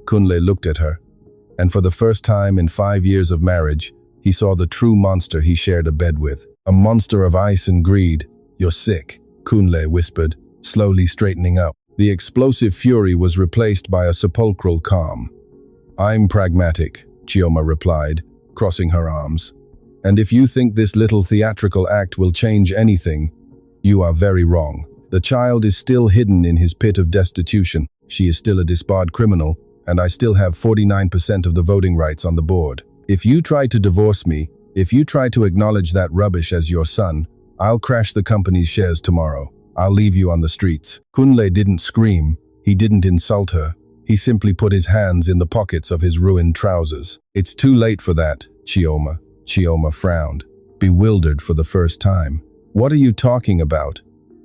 Kunle looked at her, and for the first time in 5 years of marriage, he saw the true monster he shared a bed with. A monster of ice and greed. "You're sick," Kunle whispered, slowly straightening up. The explosive fury was replaced by a sepulchral calm. "I'm pragmatic," Chioma replied, crossing her arms. "And if you think this little theatrical act will change anything, you are very wrong. The child is still hidden in his pit of destitution. She is still a disbarred criminal, and I still have 49% of the voting rights on the board. If you try to divorce me, if you try to acknowledge that rubbish as your son, I'll crash the company's shares tomorrow. I'll leave you on the streets." Kunle didn't scream. He didn't insult her. He simply put his hands in the pockets of his ruined trousers. "It's too late for that, Chioma." Chioma frowned, bewildered for the first time. "What are you talking about?"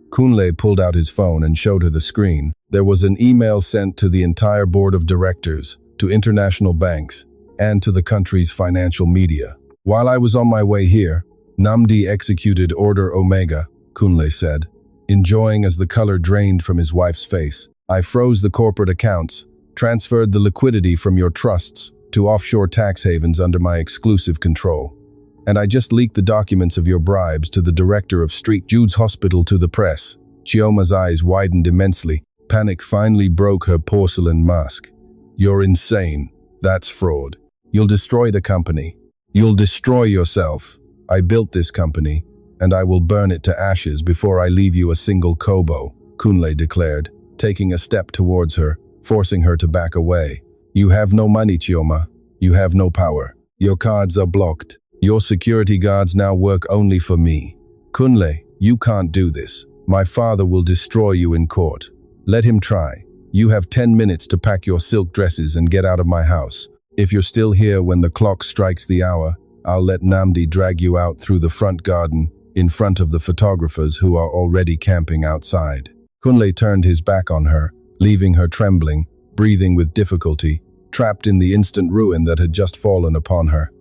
Kunle pulled out his phone and showed her the screen. There was an email sent to the entire board of directors, to international banks, and to the country's financial media. "While I was on my way here, Namdi executed Order Omega," Kunle said, enjoying as the color drained from his wife's face. "I froze the corporate accounts, transferred the liquidity from your trusts to offshore tax havens under my exclusive control. And I just leaked the documents of your bribes to the director of St. Jude's Hospital to the press." Chioma's eyes widened immensely. Panic finally broke her porcelain mask. "You're insane. That's fraud. You'll destroy the company. You'll destroy yourself. I built this company, and I will burn it to ashes before I leave you a single kobo," Kunle declared, taking a step towards her, forcing her to back away. "You have no money, Chioma. You have no power. Your cards are blocked. Your security guards now work only for me. Kunle, you can't do this. My father will destroy you in court. Let him try. You have 10 minutes to pack your silk dresses and get out of my house. If you're still here when the clock strikes the hour, I'll let Namdi drag you out through the front garden, in front of the photographers who are already camping outside." Kunle turned his back on her, leaving her trembling, breathing with difficulty, trapped in the instant ruin that had just fallen upon her.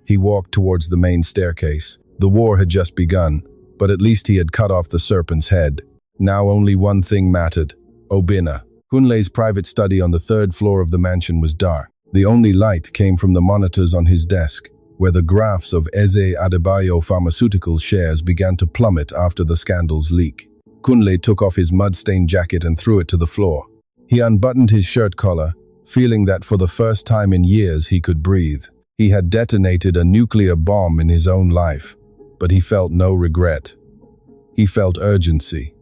He walked towards the main staircase. The war had just begun, but at least he had cut off the serpent's head. Now only one thing mattered: Obina. Kunle's private study on the 3rd floor of the mansion was dark. The only light came from the monitors on his desk, where the graphs of Eze Adebayo Pharmaceuticals shares began to plummet after the scandal's leak. Kunle took off his mud-stained jacket and threw it to the floor. He unbuttoned his shirt collar, feeling that for the first time in years he could breathe. He had detonated a nuclear bomb in his own life, but he felt no regret. He felt urgency.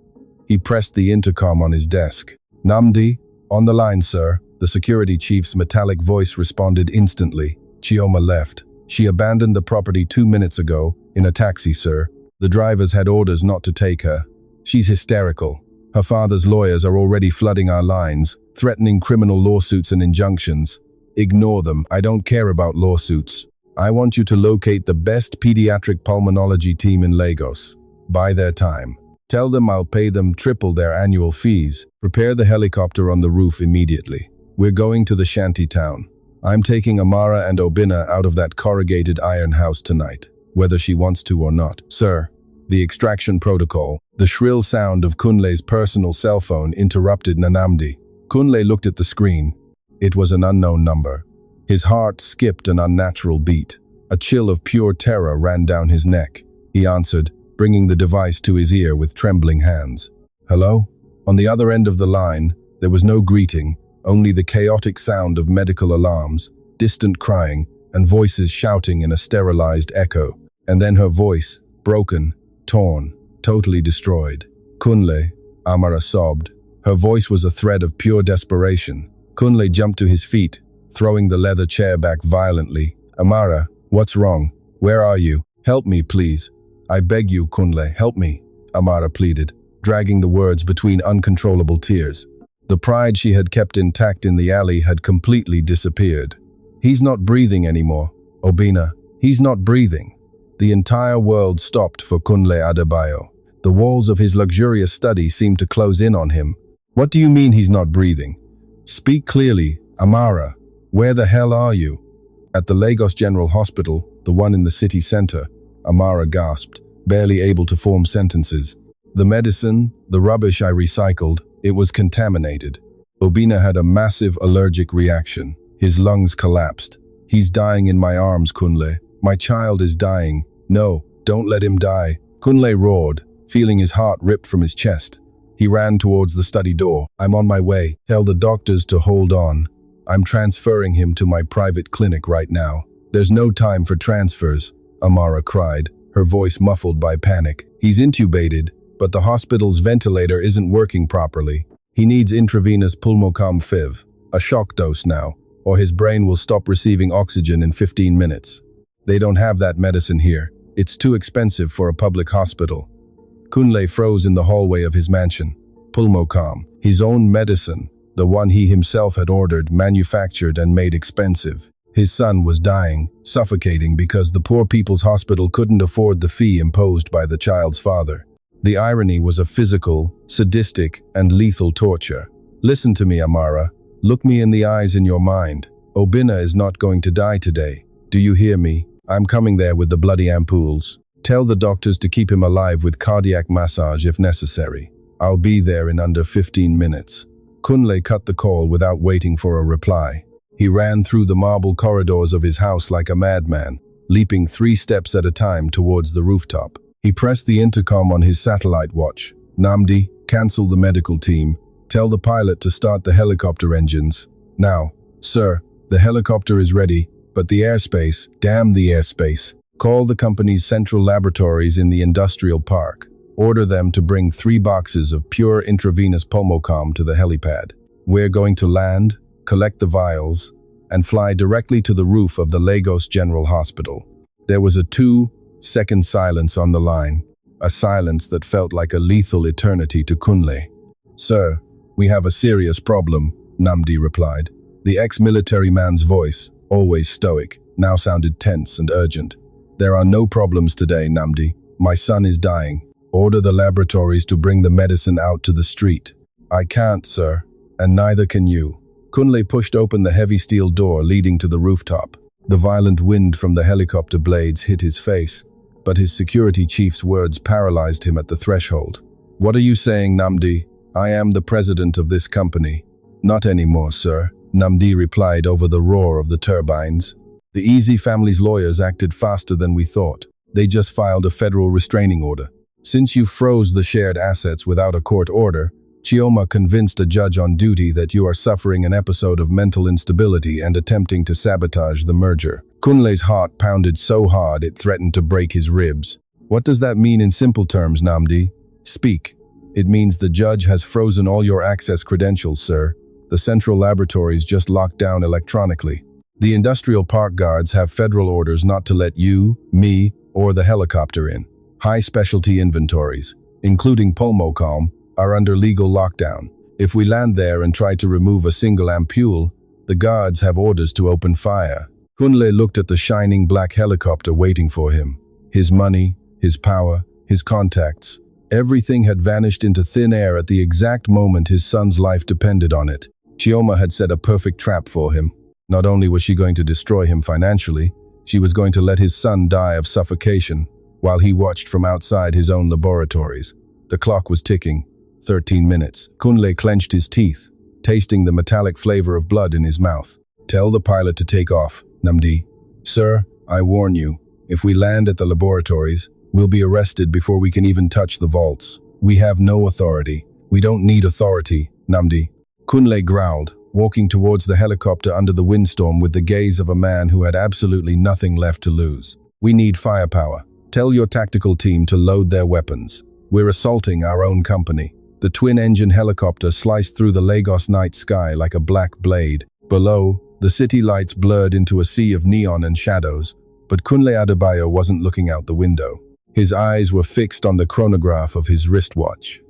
He pressed the intercom on his desk. "Namdi, on the line, sir." The security chief's metallic voice responded instantly. Chioma left. "She abandoned the property 2 minutes ago, in a taxi, sir. The drivers had orders not to take her. She's hysterical. Her father's lawyers are already flooding our lines, threatening criminal lawsuits and injunctions. Ignore them. I don't care about lawsuits. I want you to locate the best pediatric pulmonology team in Lagos. Buy their time. Tell them I'll pay them triple their annual fees. Prepare the helicopter on the roof immediately. We're going to the shanty town. I'm taking Amara and Obina out of that corrugated iron house tonight, whether she wants to or not." "Sir." The extraction protocol. The shrill sound of Kunle's personal cell phone interrupted Nnamdi. Kunle looked at the screen. It was an unknown number. His heart skipped an unnatural beat. A chill of pure terror ran down his neck. He answered, bringing the device to his ear with trembling hands. Hello? On the other end of the line, there was no greeting, only the chaotic sound of medical alarms, distant crying, and voices shouting in a sterilized echo. And then her voice, broken, torn, totally destroyed. Kunle, Amara sobbed. Her voice was a thread of pure desperation. Kunle jumped to his feet, throwing the leather chair back violently. Amara, what's wrong? Where are you? Help me, please. I beg you, Kunle, help me, Amara pleaded, dragging the words between uncontrollable tears. The pride she had kept intact in the alley had completely disappeared. He's not breathing anymore. Obina, he's not breathing. The entire world stopped for Kunle Adebayo. The walls of his luxurious study seemed to close in on him. What do you mean he's not breathing? Speak clearly, Amara. Where the hell are you? At the Lagos General Hospital, the one in the city center, Amara gasped, barely able to form sentences. The medicine, the rubbish I recycled, it was contaminated. Obina had a massive allergic reaction. His lungs collapsed. He's dying in my arms, Kunle. My child is dying. No, don't let him die. Kunle roared, feeling his heart ripped from his chest. He ran towards the study door. I'm on my way. Tell the doctors to hold on. I'm transferring him to my private clinic right now. There's no time for transfers, Amara cried, her voice muffled by panic. He's intubated, but the hospital's ventilator isn't working properly. He needs intravenous pulmocom FIV, a shock dose now, or his brain will stop receiving oxygen in 15 minutes. They don't have that medicine here. It's too expensive for a public hospital. Kunle froze in the hallway of his mansion. Pulmocom, his own medicine, the one he himself had ordered, manufactured and made expensive. His son was dying, suffocating because the poor people's hospital couldn't afford the fee imposed by the child's father. The irony was a physical, sadistic, and lethal torture. Listen to me, Amara. Look me in the eyes in your mind. Obina is not going to die today. Do you hear me? I'm coming there with the bloody ampoules. Tell the doctors to keep him alive with cardiac massage if necessary. I'll be there in under 15 minutes. Kunle cut the call without waiting for a reply. He ran through the marble corridors of his house like a madman, leaping 3 steps at a time towards the rooftop. He pressed the intercom on his satellite watch. Nnamdi, cancel the medical team. Tell the pilot to start the helicopter engines. Now, sir, the helicopter is ready, but the airspace, damn the airspace. Call the company's central laboratories in the industrial park. Order them to bring 3 boxes of pure intravenous pulmocom to the helipad. We're going to land, collect the vials, and fly directly to the roof of the Lagos General Hospital. There was a 2-second silence on the line, a silence that felt like a lethal eternity to Kunle. Sir, we have a serious problem, Nnamdi replied. The ex-military man's voice, always stoic, now sounded tense and urgent. There are no problems today, Nnamdi. My son is dying. Order the laboratories to bring the medicine out to the street. I can't, sir, and neither can you. Kunle pushed open the heavy steel door leading to the rooftop. The violent wind from the helicopter blades hit his face, but his security chief's words paralyzed him at the threshold. What are you saying, Nnamdi? I am the president of this company. Not anymore, sir, Nnamdi replied over the roar of the turbines. The Easy family's lawyers acted faster than we thought. They just filed a federal restraining order. Since you froze the shared assets without a court order, Chioma convinced a judge on duty that you are suffering an episode of mental instability and attempting to sabotage the merger. Kunle's heart pounded so hard it threatened to break his ribs. What does that mean in simple terms, Nnamdi? Speak. It means the judge has frozen all your access credentials, sir. The central laboratories just locked down electronically. The industrial park guards have federal orders not to let you, me, or the helicopter in. High specialty inventories, including pulmocom, are under legal lockdown. If we land there and try to remove a single ampule, the guards have orders to open fire. Kunle looked at the shining black helicopter waiting for him. His money, his power, his contacts, everything had vanished into thin air at the exact moment his son's life depended on it. Chioma had set a perfect trap for him. Not only was she going to destroy him financially, she was going to let his son die of suffocation. while he watched from outside his own laboratories. The clock was ticking. 13 minutes. Kunle clenched his teeth, tasting the metallic flavor of blood in his mouth. "Tell the pilot to take off, Namdi." "Sir, I warn you, if we land at the laboratories, we'll be arrested before we can even touch the vaults. We have no authority. We don't need authority, Namdi." Kunle growled, walking towards the helicopter under the windstorm with the gaze of a man who had absolutely nothing left to lose. "We need firepower. Tell your tactical team to load their weapons. We're assaulting our own company." The twin-engine helicopter sliced through the Lagos night sky like a black blade. Below, the city lights blurred into a sea of neon and shadows, but Kunle Adebayo wasn't looking out the window. His eyes were fixed on the chronograph of his wristwatch.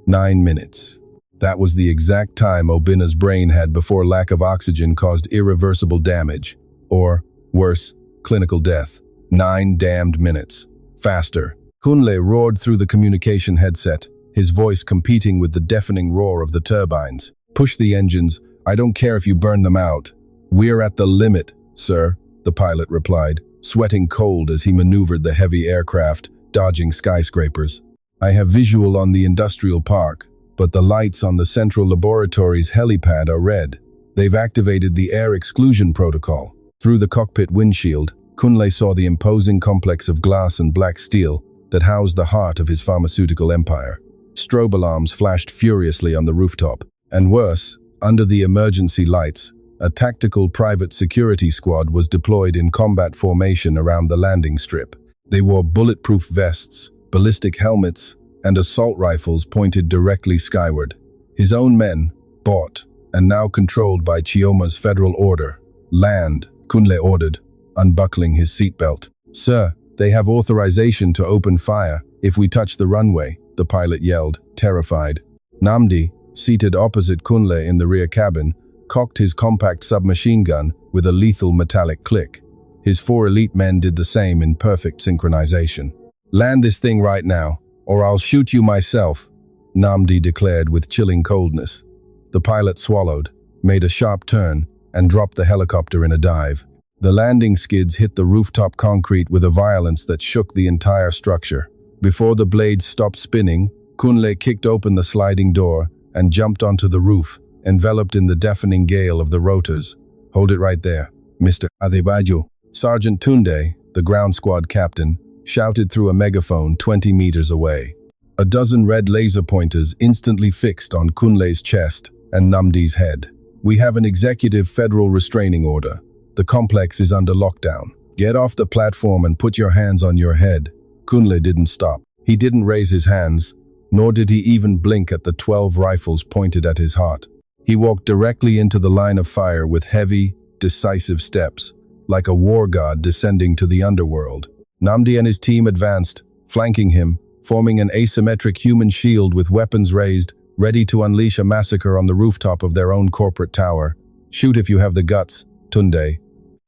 9 minutes. That was the exact time Obina's brain had before lack of oxygen caused irreversible damage, or, worse, clinical death. 9 damned minutes. Faster. Kunle roared through the communication headset, his voice competing with the deafening roar of the turbines. "Push the engines. I don't care if you burn them out." "We're at the limit, sir," the pilot replied, sweating cold as he maneuvered the heavy aircraft, dodging skyscrapers. "I have visual on the industrial park, but the lights on the central laboratory's helipad are red. They've activated the air exclusion protocol." Through the cockpit windshield, Kunle saw the imposing complex of glass and black steel that housed the heart of his pharmaceutical empire. Strobe alarms flashed furiously on the rooftop, and worse, under the emergency lights, a tactical private security squad was deployed in combat formation around the landing strip. They wore bulletproof vests, ballistic helmets, and assault rifles pointed directly skyward. His own men, bought, and now controlled by Chioma's federal order. "Land," Kunle ordered, unbuckling his seatbelt. "Sir, they have authorization to open fire if we touch the runway," the pilot yelled, terrified. Namdi, seated opposite Kunle in the rear cabin, cocked his compact submachine gun with a lethal metallic click. His 4 elite men did the same in perfect synchronization. "Land this thing right now, or I'll shoot you myself," Namdi declared with chilling coldness. The pilot swallowed, made a sharp turn, and dropped the helicopter in a dive. The landing skids hit the rooftop concrete with a violence that shook the entire structure. Before the blades stopped spinning, Kunle kicked open the sliding door and jumped onto the roof, enveloped in the deafening gale of the rotors. "Hold it right there, Mr. Adebayo." Sergeant Tunde, the ground squad captain, shouted through a megaphone 20 meters away. A dozen red laser pointers instantly fixed on Kunle's chest and Namdi's head. "We have an executive federal restraining order. The complex is under lockdown. Get off the platform and put your hands on your head." Kunle didn't stop. He didn't raise his hands, nor did he even blink at the 12 rifles pointed at his heart. He walked directly into the line of fire with heavy, decisive steps, like a war god descending to the underworld. Namdi and his team advanced, flanking him, forming an asymmetric human shield with weapons raised, ready to unleash a massacre on the rooftop of their own corporate tower. "Shoot if you have the guts, Tunde,"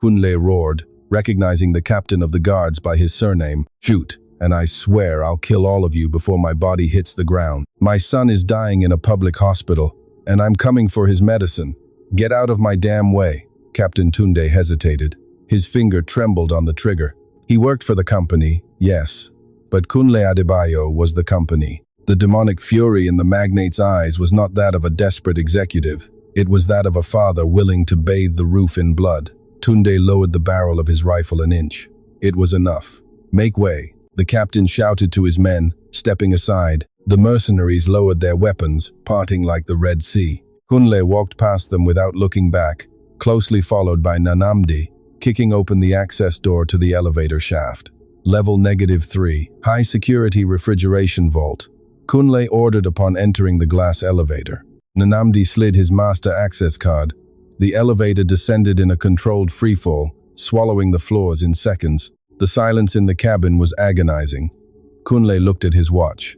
Kunle roared, recognizing the captain of the guards by his surname. "Shoot, and I swear I'll kill all of you before my body hits the ground. My son is dying in a public hospital, and I'm coming for his medicine. Get out of my damn way." Captain Tunde hesitated. His finger trembled on the trigger. He worked for the company, yes, but Kunle Adebayo was the company. The demonic fury in the magnate's eyes was not that of a desperate executive. It was that of a father willing to bathe the roof in blood. Tunde lowered the barrel of his rifle an inch. It was enough. "Make way," the captain shouted to his men, stepping aside. The mercenaries lowered their weapons, parting like the Red Sea. Kunle walked past them without looking back, closely followed by Namdi, kicking open the access door to the elevator shaft. Level -3, high security refrigeration vault. Kunle ordered upon entering the glass elevator. Namdi slid his master access card. The elevator descended in a controlled freefall, swallowing the floors in seconds. The silence in the cabin was agonizing. Kunle looked at his watch.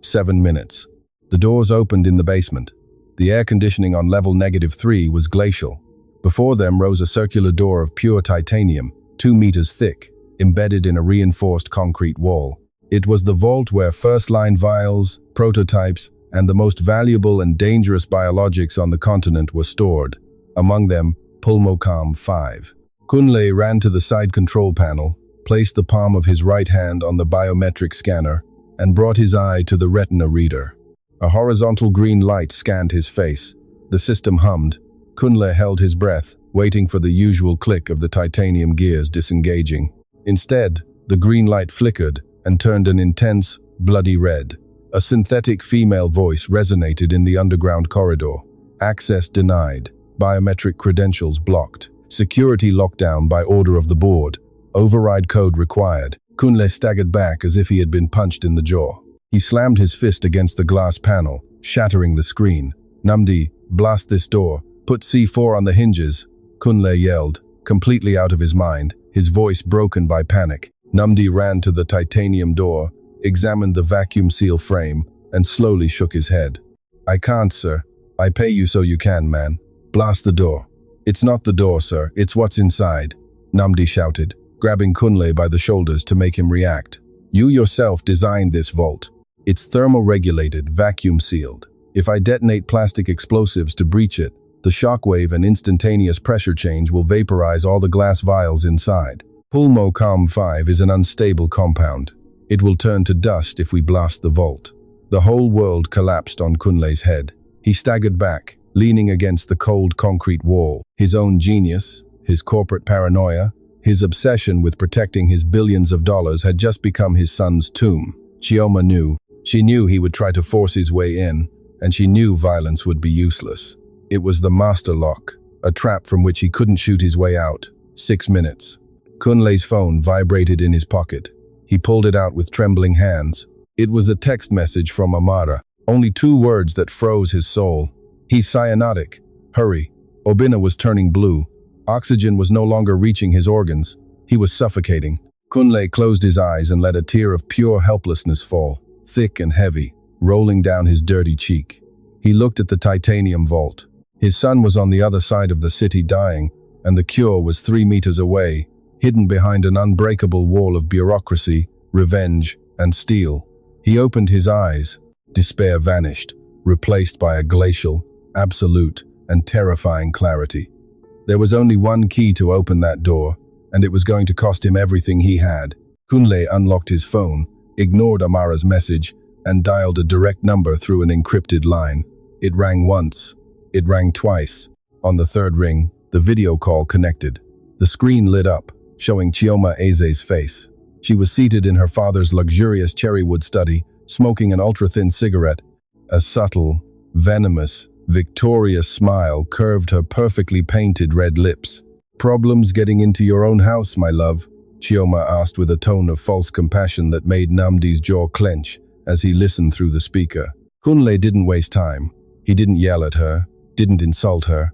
7 minutes. The doors opened in the basement. The air conditioning on level -3 was glacial. Before them rose a circular door of pure titanium, 2 meters thick, embedded in a reinforced concrete wall. It was the vault where first-line vials, prototypes, and the most valuable and dangerous biologics on the continent were stored. Among them, Pulmocom 5. Kunle ran to the side control panel, placed the palm of his right hand on the biometric scanner, and brought his eye to the retina reader. A horizontal green light scanned his face. The system hummed. Kunle held his breath, waiting for the usual click of the titanium gears disengaging. Instead, the green light flickered and turned an intense, bloody red. A synthetic female voice resonated in the underground corridor. Access denied. Biometric credentials blocked. Security lockdown by order of the board. Override code required. Kunle staggered back as if he had been punched in the jaw. He slammed his fist against the glass panel, shattering the screen. "Namdi, blast this door. Put C4 on the hinges," Kunle yelled, completely out of his mind, his voice broken by panic. Namdi ran to the titanium door, examined the vacuum seal frame, and slowly shook his head. "I can't, sir. I pay you so you can, man. Blast the door." "It's not the door, sir. It's what's inside," Namdi shouted, grabbing Kunle by the shoulders to make him react. "You yourself designed this vault. It's thermal-regulated, vacuum-sealed. If I detonate plastic explosives to breach it, the shockwave and instantaneous pressure change will vaporize all the glass vials inside. Pulmo-Com 5 is an unstable compound. It will turn to dust if we blast the vault." The whole world collapsed on Kunle's head. He staggered back, leaning against the cold concrete wall. His own genius, his corporate paranoia, his obsession with protecting his billions of dollars had just become his son's tomb. Chioma knew. She knew he would try to force his way in, and she knew violence would be useless. It was the master lock, a trap from which he couldn't shoot his way out. 6 minutes. Kunle's phone vibrated in his pocket. He pulled it out with trembling hands. It was a text message from Amara, only 2 words that froze his soul. "He's cyanotic. Hurry." Obina was turning blue. Oxygen was no longer reaching his organs. He was suffocating. Kunle closed his eyes and let a tear of pure helplessness fall, thick and heavy, rolling down his dirty cheek. He looked at the titanium vault. His son was on the other side of the city dying, and the cure was 3 meters away, hidden behind an unbreakable wall of bureaucracy, revenge, and steel. He opened his eyes. Despair vanished, replaced by a glacial, absolute, and terrifying clarity. There was only one key to open that door, and it was going to cost him everything he had. Kunle unlocked his phone, ignored Amara's message, and dialed a direct number through an encrypted line. It rang once. It rang twice. On the 3rd ring, the video call connected. The screen lit up, showing Chioma Eze's face. She was seated in her father's luxurious cherrywood study, smoking an ultra-thin cigarette. A subtle, venomous, victorious smile curved her perfectly painted red lips. "Problems getting into your own house, my love?" Chioma asked with a tone of false compassion that made Namdi's jaw clench as he listened through the speaker. Kunle didn't waste time. He didn't yell at her, didn't insult her.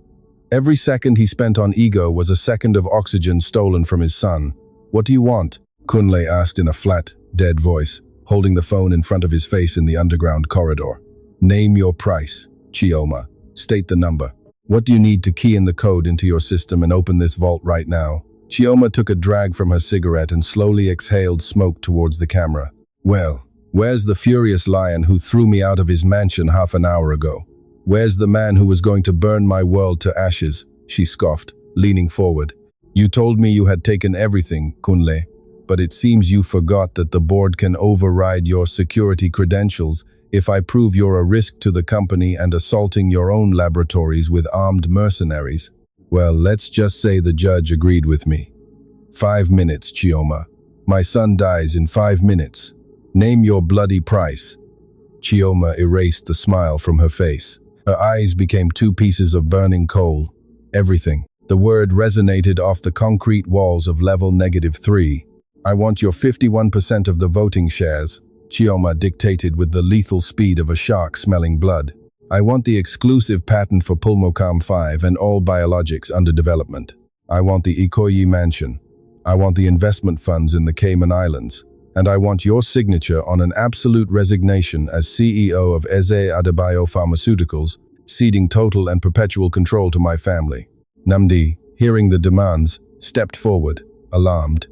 Every second he spent on ego was a second of oxygen stolen from his son. "What do you want?" Kunle asked in a flat, dead voice, holding the phone in front of his face in the underground corridor. "Name your price, Chioma. State the number. What do you need to key in the code into your system and open this vault right now?" Chioma took a drag from her cigarette and slowly exhaled smoke towards the camera. "Well, where's the furious lion who threw me out of his mansion half an hour ago? Where's the man who was going to burn my world to ashes?" she scoffed, leaning forward. "You told me you had taken everything, Kunle, but it seems you forgot that the board can override your security credentials if I prove you're a risk to the company and assaulting your own laboratories with armed mercenaries. Well, let's just say the judge agreed with me. 5 minutes, Chioma. My son dies in 5 minutes. Name your bloody price." Chioma erased the smile from her face. Her eyes became 2 pieces of burning coal. "Everything." The word resonated off the concrete walls of level -3. "I want your 51% of the voting shares," Chioma dictated with the lethal speed of a shark smelling blood. "I want the exclusive patent for Pulmocom 5 and all biologics under development. I want the Ikoyi mansion. I want the investment funds in the Cayman Islands. And I want your signature on an absolute resignation as CEO of Eze Adebayo Pharmaceuticals, ceding total and perpetual control to my family." Namdi, hearing the demands, stepped forward, alarmed.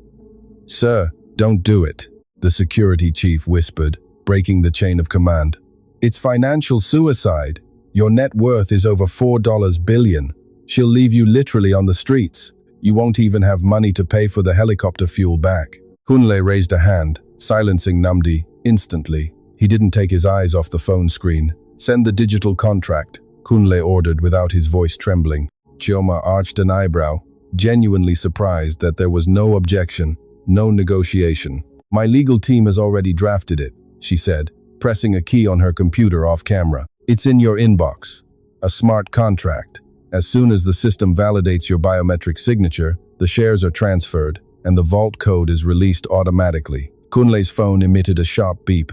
"Sir, don't do it," the security chief whispered, breaking the chain of command. "It's financial suicide. Your net worth is over $4 billion. She'll leave you literally on the streets. You won't even have money to pay for the helicopter fuel back." Kunle raised a hand, silencing Namdi instantly. He didn't take his eyes off the phone screen. "Send the digital contract," Kunle ordered without his voice trembling. Chioma arched an eyebrow, genuinely surprised that there was no objection, no negotiation. "My legal team has already drafted it," she said, pressing a key on her computer off camera. "It's in your inbox. A smart contract. As soon as the system validates your biometric signature, the shares are transferred, and the vault code is released automatically." Kunle's phone emitted a sharp beep.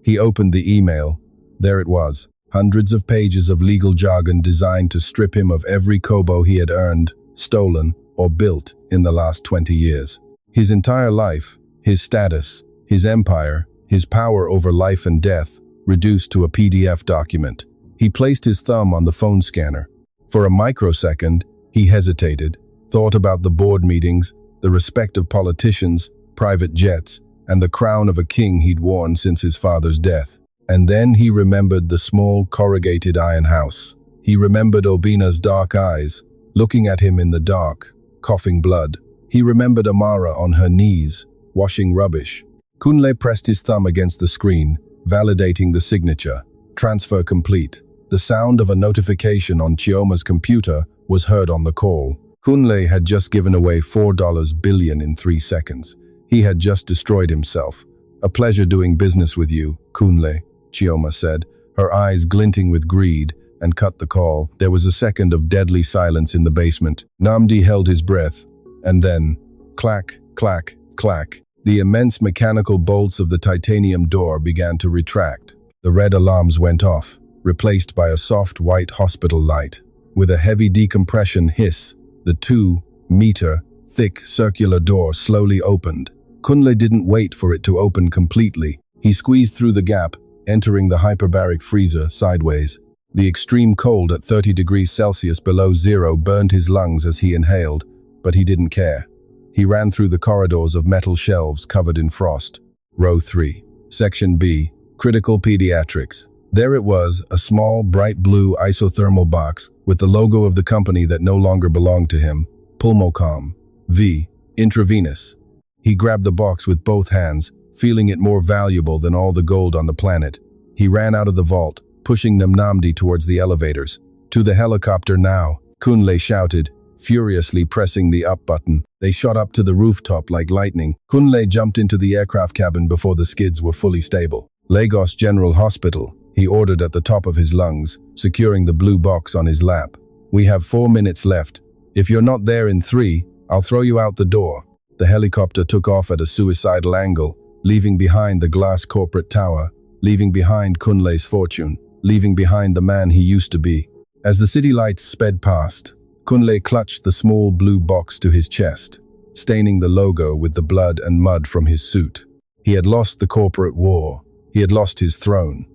He opened the email. There it was, hundreds of pages of legal jargon designed to strip him of every kobo he had earned, stolen, or built in the last 20 years. His entire life, his status, his empire, his power over life and death, reduced to a PDF document. He placed his thumb on the phone scanner. For a microsecond, he hesitated, thought about the board meetings, the respect of politicians, private jets, and the crown of a king he'd worn since his father's death. And then he remembered the small, corrugated iron house. He remembered Obina's dark eyes, looking at him in the dark, coughing blood. He remembered Amara on her knees, washing rubbish. Kunle pressed his thumb against the screen, validating the signature. Transfer complete. The sound of a notification on Chioma's computer was heard on the call. Kunle had just given away $4 billion in 3 seconds. He had just destroyed himself. "A pleasure doing business with you, Kunle," Chioma said, her eyes glinting with greed, and cut the call. There was a second of deadly silence in the basement. Namdi held his breath, and then, clack, clack, clack, the immense mechanical bolts of the titanium door began to retract. The red alarms went off, replaced by a soft white hospital light. With a heavy decompression hiss, the 2-meter thick circular door slowly opened. Kunle didn't wait for it to open completely. He squeezed through the gap, entering the hyperbaric freezer sideways. The extreme cold at 30 degrees Celsius below zero burned his lungs as he inhaled, but he didn't care. He ran through the corridors of metal shelves covered in frost. Row 3. Section B. Critical Pediatrics. There it was, a small, bright blue isothermal box with the logo of the company that no longer belonged to him. Pulmocom. V. Intravenous. He grabbed the box with both hands, feeling it more valuable than all the gold on the planet. He ran out of the vault, pushing Namdi towards the elevators. "To the helicopter now," Kunle shouted, furiously pressing the up button. They shot up to the rooftop like lightning. Kunle jumped into the aircraft cabin before the skids were fully stable. "Lagos General Hospital," he ordered at the top of his lungs, securing the blue box on his lap. "We have 4 minutes left. If you're not there in 3, I'll throw you out the door." The helicopter took off at a suicidal angle, leaving behind the glass corporate tower, leaving behind Kunle's fortune, leaving behind the man he used to be. As the city lights sped past, Kunle clutched the small blue box to his chest, staining the logo with the blood and mud from his suit. He had lost the corporate war. He had lost his throne.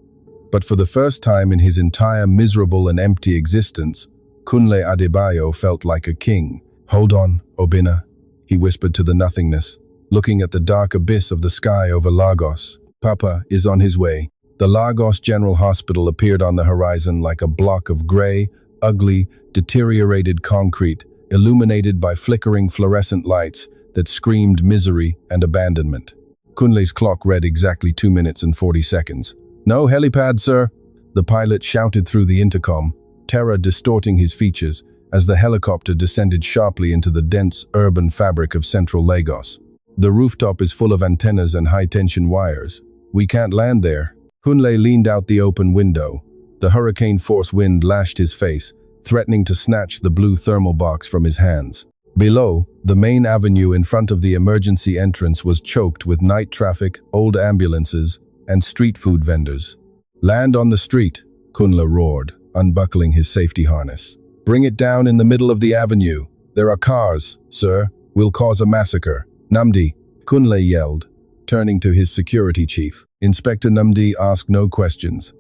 But for the first time in his entire miserable and empty existence, Kunle Adebayo felt like a king. "Hold on, Obina," he whispered to the nothingness, looking at the dark abyss of the sky over Lagos. "Papa is on his way." The Lagos General Hospital appeared on the horizon like a block of gray, ugly, deteriorated concrete, illuminated by flickering fluorescent lights that screamed misery and abandonment. Kunle's clock read exactly 2 minutes and 40 seconds. "No helipad, sir," the pilot shouted through the intercom, terror distorting his features as the helicopter descended sharply into the dense urban fabric of central Lagos. "The rooftop is full of antennas and high-tension wires. We can't land there." Kunle leaned out the open window. The hurricane-force wind lashed his face, threatening to snatch the blue thermal box from his hands. Below, the main avenue in front of the emergency entrance was choked with night traffic, old ambulances, and street food vendors. "Land on the street," Kunle roared, unbuckling his safety harness. "Bring it down in the middle of the avenue. There are cars, sir. We'll cause a massacre." "Namdi," Kunle yelled, turning to his security chief. Inspector Namdi asked no questions.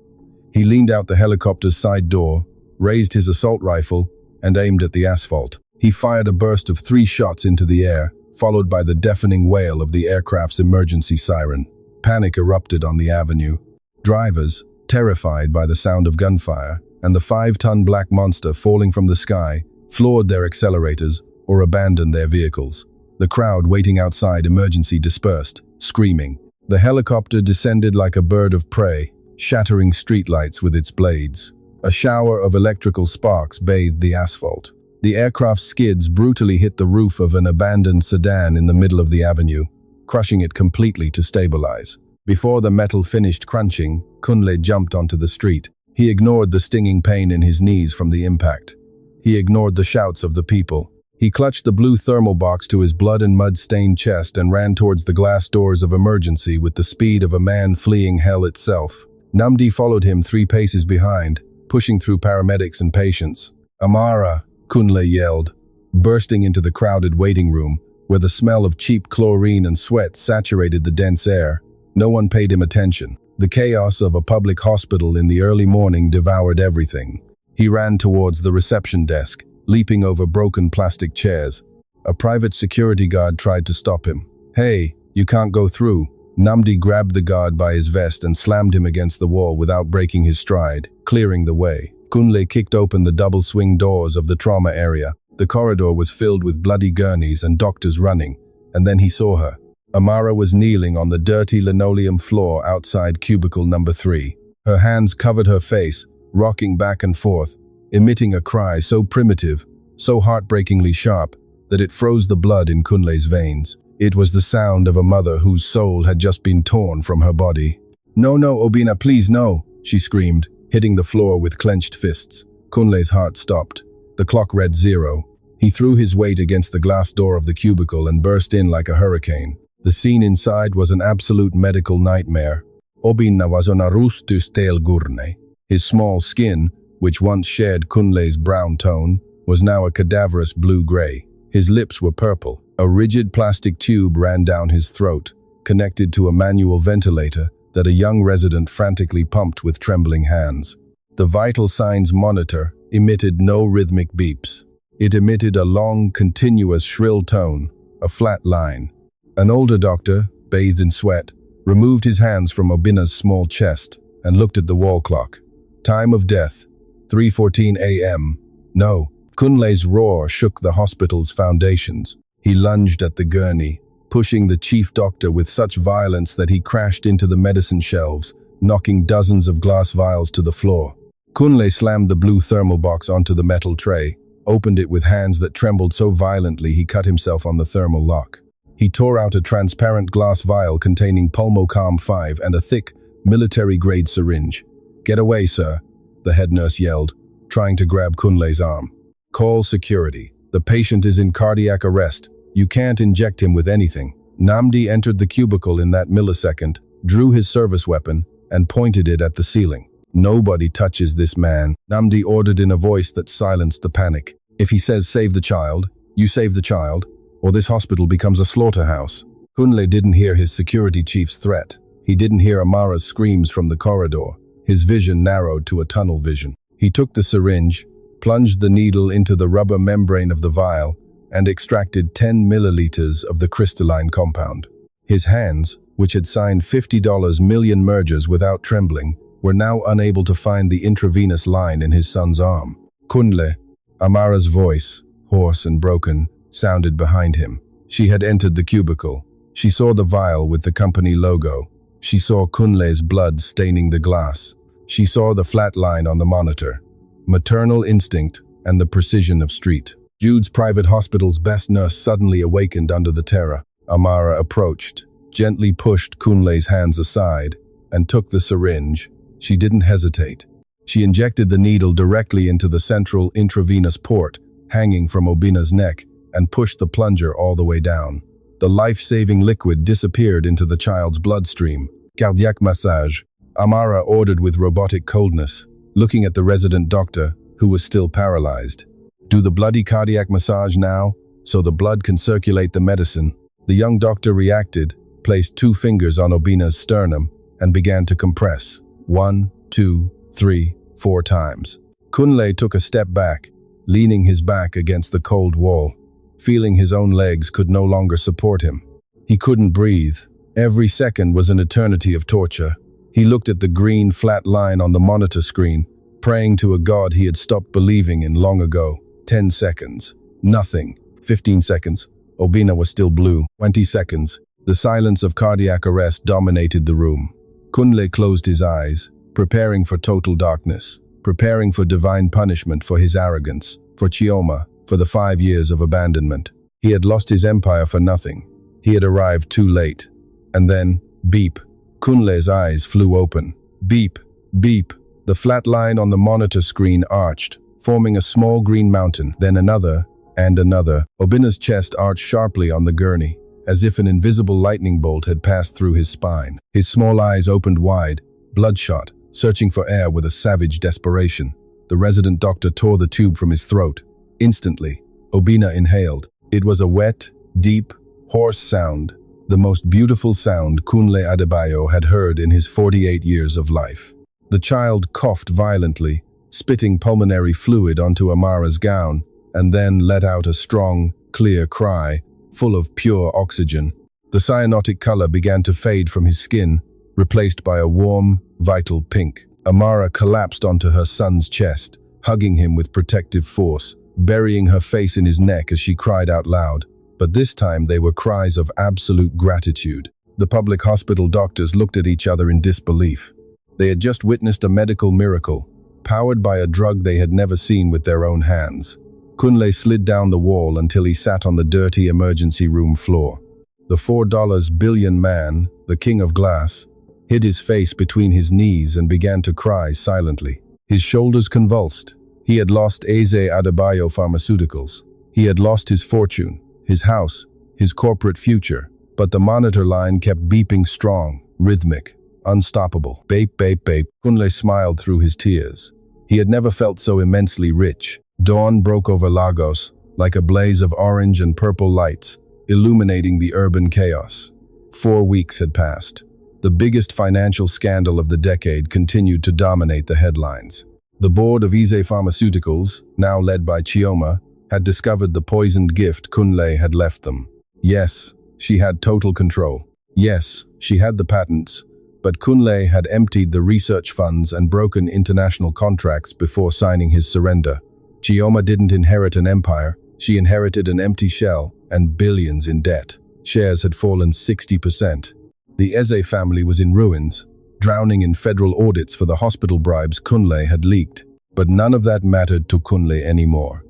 He leaned out the helicopter's side door, raised his assault rifle, and aimed at the asphalt. He fired a burst of 3 shots into the air, followed by the deafening wail of the aircraft's emergency siren. Panic erupted on the avenue. Drivers, terrified by the sound of gunfire, and the 5-ton black monster falling from the sky, floored their accelerators or abandoned their vehicles. The crowd waiting outside emergency dispersed, screaming. The helicopter descended like a bird of prey, shattering streetlights with its blades. A shower of electrical sparks bathed the asphalt. The aircraft's skids brutally hit the roof of an abandoned sedan in the middle of the avenue, crushing it completely to stabilize. Before the metal finished crunching, Kunle jumped onto the street. He ignored the stinging pain in his knees from the impact. He ignored the shouts of the people. He clutched the blue thermal box to his blood and mud-stained chest and ran towards the glass doors of emergency with the speed of a man fleeing hell itself. Namdi followed him 3 paces behind, pushing through paramedics and patients. "Amara!" Kunle yelled, bursting into the crowded waiting room, where the smell of cheap chlorine and sweat saturated the dense air. No one paid him attention. The chaos of a public hospital in the early morning devoured everything. He ran towards the reception desk, leaping over broken plastic chairs. A private security guard tried to stop him. "Hey, you can't go through." Namdi grabbed the guard by his vest and slammed him against the wall without breaking his stride, clearing the way. Kunle kicked open the double swing doors of the trauma area. The corridor was filled with bloody gurneys and doctors running, and then he saw her. Amara was kneeling on the dirty linoleum floor outside cubicle number 3. Her hands covered her face, rocking back and forth, emitting a cry so primitive, so heartbreakingly sharp, that it froze the blood in Kunle's veins. It was the sound of a mother whose soul had just been torn from her body. "No, no, Obina, please, no," she screamed, hitting the floor with clenched fists. Kunle's heart stopped. The clock read 0. He threw his weight against the glass door of the cubicle and burst in like a hurricane. The scene inside was an absolute medical nightmare. Obina was on a rustus tail gurne. His small skin, which once shared Kunle's brown tone, was now a cadaverous blue-gray. His lips were purple. A rigid plastic tube ran down his throat, connected to a manual ventilator that a young resident frantically pumped with trembling hands. The vital signs monitor emitted no rhythmic beeps. It emitted a long, continuous shrill tone, a flat line. An older doctor, bathed in sweat, removed his hands from Obina's small chest and looked at the wall clock. Time of death, 3:14 a.m. No. Kunle's roar shook the hospital's foundations. He lunged at the gurney, pushing the chief doctor with such violence that he crashed into the medicine shelves, knocking dozens of glass vials to the floor. Kunle slammed the blue thermal box onto the metal tray, opened it with hands that trembled so violently he cut himself on the thermal lock. He tore out a transparent glass vial containing Pulmocalm 5 and a thick, military-grade syringe. "Get away, sir," the head nurse yelled, trying to grab Kunle's arm. "Call security. The patient is in cardiac arrest. You can't inject him with anything." Namdi entered the cubicle in that millisecond, drew his service weapon, and pointed it at the ceiling. "Nobody touches this man," Namdi ordered in a voice that silenced the panic. "If he says save the child, you save the child, or this hospital becomes a slaughterhouse." Kunle didn't hear his security chief's threat. He didn't hear Amara's screams from the corridor. His vision narrowed to a tunnel vision. He took the syringe, plunged the needle into the rubber membrane of the vial, and extracted 10 milliliters of the crystalline compound. His hands, which had signed $50 million mergers without trembling, were now unable to find the intravenous line in his son's arm. "Kunle," Amara's voice, hoarse and broken, sounded behind him. She had entered the cubicle. She saw the vial with the company logo. She saw Kunle's blood staining the glass. She saw the flat line on the monitor. Maternal instinct and the precision of street. Jude's private hospital's best nurse suddenly awakened under the terror. Amara approached, gently pushed Kunle's hands aside, and took the syringe. She didn't hesitate. She injected the needle directly into the central intravenous port, hanging from Obina's neck, and pushed the plunger all the way down. The life-saving liquid disappeared into the child's bloodstream. "Cardiac massage," Amara ordered with robotic coldness, looking at the resident doctor, who was still paralyzed. "Do the bloody cardiac massage now, so the blood can circulate the medicine." The young doctor reacted, placed 2 fingers on Obina's sternum, and began to compress. 1, 2, 3, 4 times. Kunle took a step back, leaning his back against the cold wall, feeling his own legs could no longer support him. He couldn't breathe. Every second was an eternity of torture. He looked at the green flat line on the monitor screen, praying to a god he had stopped believing in long ago. 10 seconds. Nothing. 15 seconds. Obina was still blue. 20 seconds. The silence of cardiac arrest dominated the room. Kunle closed his eyes, preparing for total darkness, preparing for divine punishment for his arrogance, for Chioma, for the 5 years of abandonment. He had lost his empire for nothing. He had arrived too late. And then, beep. Kunle's eyes flew open. Beep, beep. The flat line on the monitor screen arched, forming a small green mountain, then another, and another. Obina's chest arched sharply on the gurney, as if an invisible lightning bolt had passed through his spine. His small eyes opened wide, bloodshot, searching for air with a savage desperation. The resident doctor tore the tube from his throat. Instantly, Obina inhaled. It was a wet, deep, hoarse sound, the most beautiful sound Kunle Adebayo had heard in his 48 years of life. The child coughed violently, spitting pulmonary fluid onto Amara's gown, and then let out a strong, clear cry, full of pure oxygen. The cyanotic color began to fade from his skin, replaced by a warm, vital pink. Amara collapsed onto her son's chest, hugging him with protective force, burying her face in his neck as she cried out loud. But this time they were cries of absolute gratitude. The public hospital doctors looked at each other in disbelief. They had just witnessed a medical miracle, powered by a drug they had never seen with their own hands. Kunle slid down the wall until he sat on the dirty emergency room floor. The $4 billion man, the king of glass, hid his face between his knees and began to cry silently. His shoulders convulsed. He had lost Eze Adebayo Pharmaceuticals. He had lost his fortune, his house, his corporate future. But the monitor line kept beeping strong, rhythmic, unstoppable. Bape, bape, bape. Kunle smiled through his tears. He had never felt so immensely rich. Dawn broke over Lagos, like a blaze of orange and purple lights, illuminating the urban chaos. 4 weeks had passed. The biggest financial scandal of the decade continued to dominate the headlines. The board of Eze Pharmaceuticals, now led by Chioma, had discovered the poisoned gift Kunle had left them. Yes, she had total control. Yes, she had the patents, but Kunle had emptied the research funds and broken international contracts before signing his surrender. Chioma didn't inherit an empire, she inherited an empty shell and billions in debt. Shares had fallen 60%. The Eze family was in ruins, drowning in federal audits for the hospital bribes Kunle had leaked. But none of that mattered to Kunle anymore.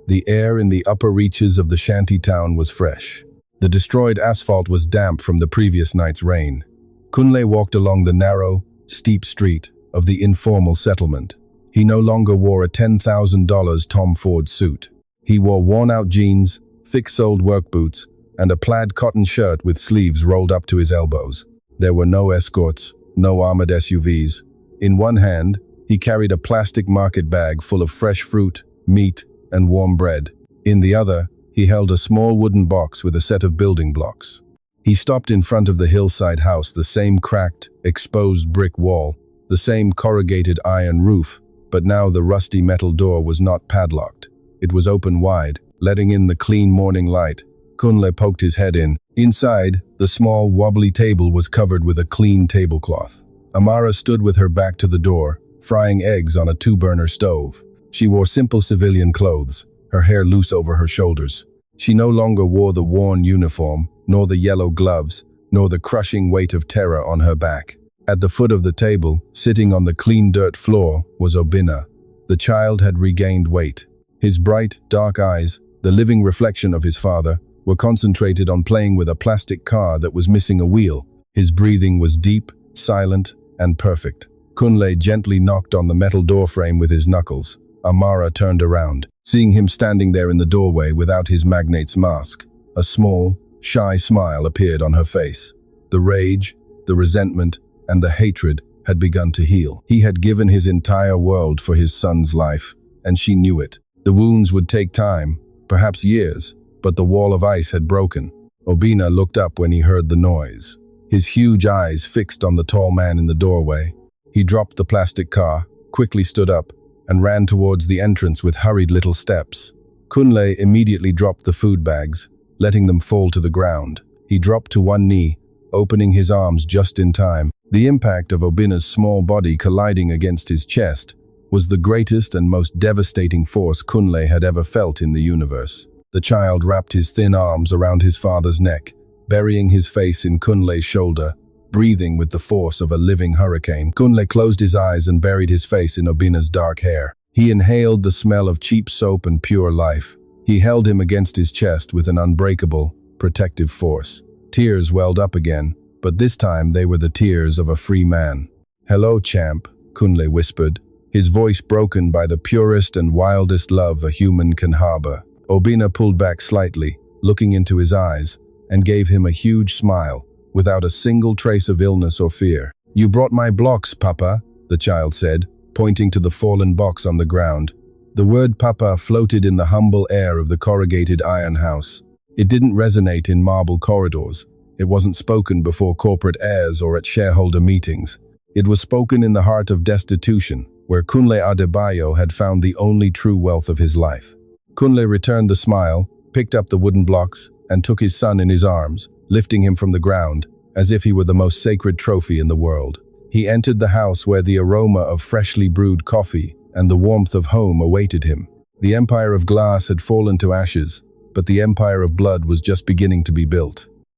The air in the upper reaches of the shanty town was fresh. The destroyed asphalt was damp from the previous night's rain. Kunle walked along the narrow, steep street of the informal settlement. He no longer wore a $10,000 Tom Ford suit. He wore worn-out jeans, thick-soled work boots, and a plaid cotton shirt with sleeves rolled up to his elbows. There were no escorts, no armored SUVs. In one hand, he carried a plastic market bag full of fresh fruit, meat, and warm bread. In the other, he held a small wooden box with a set of building blocks. He stopped in front of the hillside house, the same cracked, exposed brick wall, the same corrugated iron roof, but now the rusty metal door was not padlocked. It was open wide, letting in the clean morning light. Kunle poked his head in. Inside, the small, wobbly table was covered with a clean tablecloth. Amara stood with her back to the door, frying eggs on a 2-burner stove. She wore simple civilian clothes, her hair loose over her shoulders. She no longer wore the worn uniform, nor the yellow gloves, nor the crushing weight of terror on her back. At the foot of the table, sitting on the clean dirt floor, was Obina. The child had regained weight. His bright, dark eyes, the living reflection of his father, were concentrated on playing with a plastic car that was missing a wheel. His breathing was deep, silent, and perfect. Kunle gently knocked on the metal doorframe with his knuckles. Amara turned around, seeing him standing there in the doorway without his magnate's mask. A small, shy smile appeared on her face. The rage, the resentment, and the hatred had begun to heal. He had given his entire world for his son's life, and she knew it. The wounds would take time, perhaps years, but the wall of ice had broken. Obina looked up when he heard the noise, his huge eyes fixed on the tall man in the doorway. He dropped the plastic car, quickly stood up, and ran towards the entrance with hurried little steps. Kunle immediately dropped the food bags, letting them fall to the ground. He dropped to one knee, opening his arms just in time. The impact of Obina's small body colliding against his chest was the greatest and most devastating force Kunle had ever felt in the universe. The child wrapped his thin arms around his father's neck, burying his face in Kunle's shoulder, breathing with the force of a living hurricane. Kunle closed his eyes and buried his face in Obina's dark hair. He inhaled the smell of cheap soap and pure life. He held him against his chest with an unbreakable, protective force. Tears welled up again, but this time they were the tears of a free man. "Hello, champ," Kunle whispered, his voice broken by the purest and wildest love a human can harbor. Obina pulled back slightly, looking into his eyes, and gave him a huge smile, without a single trace of illness or fear. "You brought my blocks, Papa," the child said, pointing to the fallen box on the ground. The word Papa floated in the humble air of the corrugated iron house. It didn't resonate in marble corridors. It wasn't spoken before corporate airs or at shareholder meetings. It was spoken in the heart of destitution, where Kunle Adebayo had found the only true wealth of his life. Kunle returned the smile, picked up the wooden blocks, and took his son in his arms, lifting him from the ground, as if he were the most sacred trophy in the world. He entered the house where the aroma of freshly brewed coffee and the warmth of home awaited him. The empire of glass had fallen to ashes, but the empire of blood was just beginning to be built.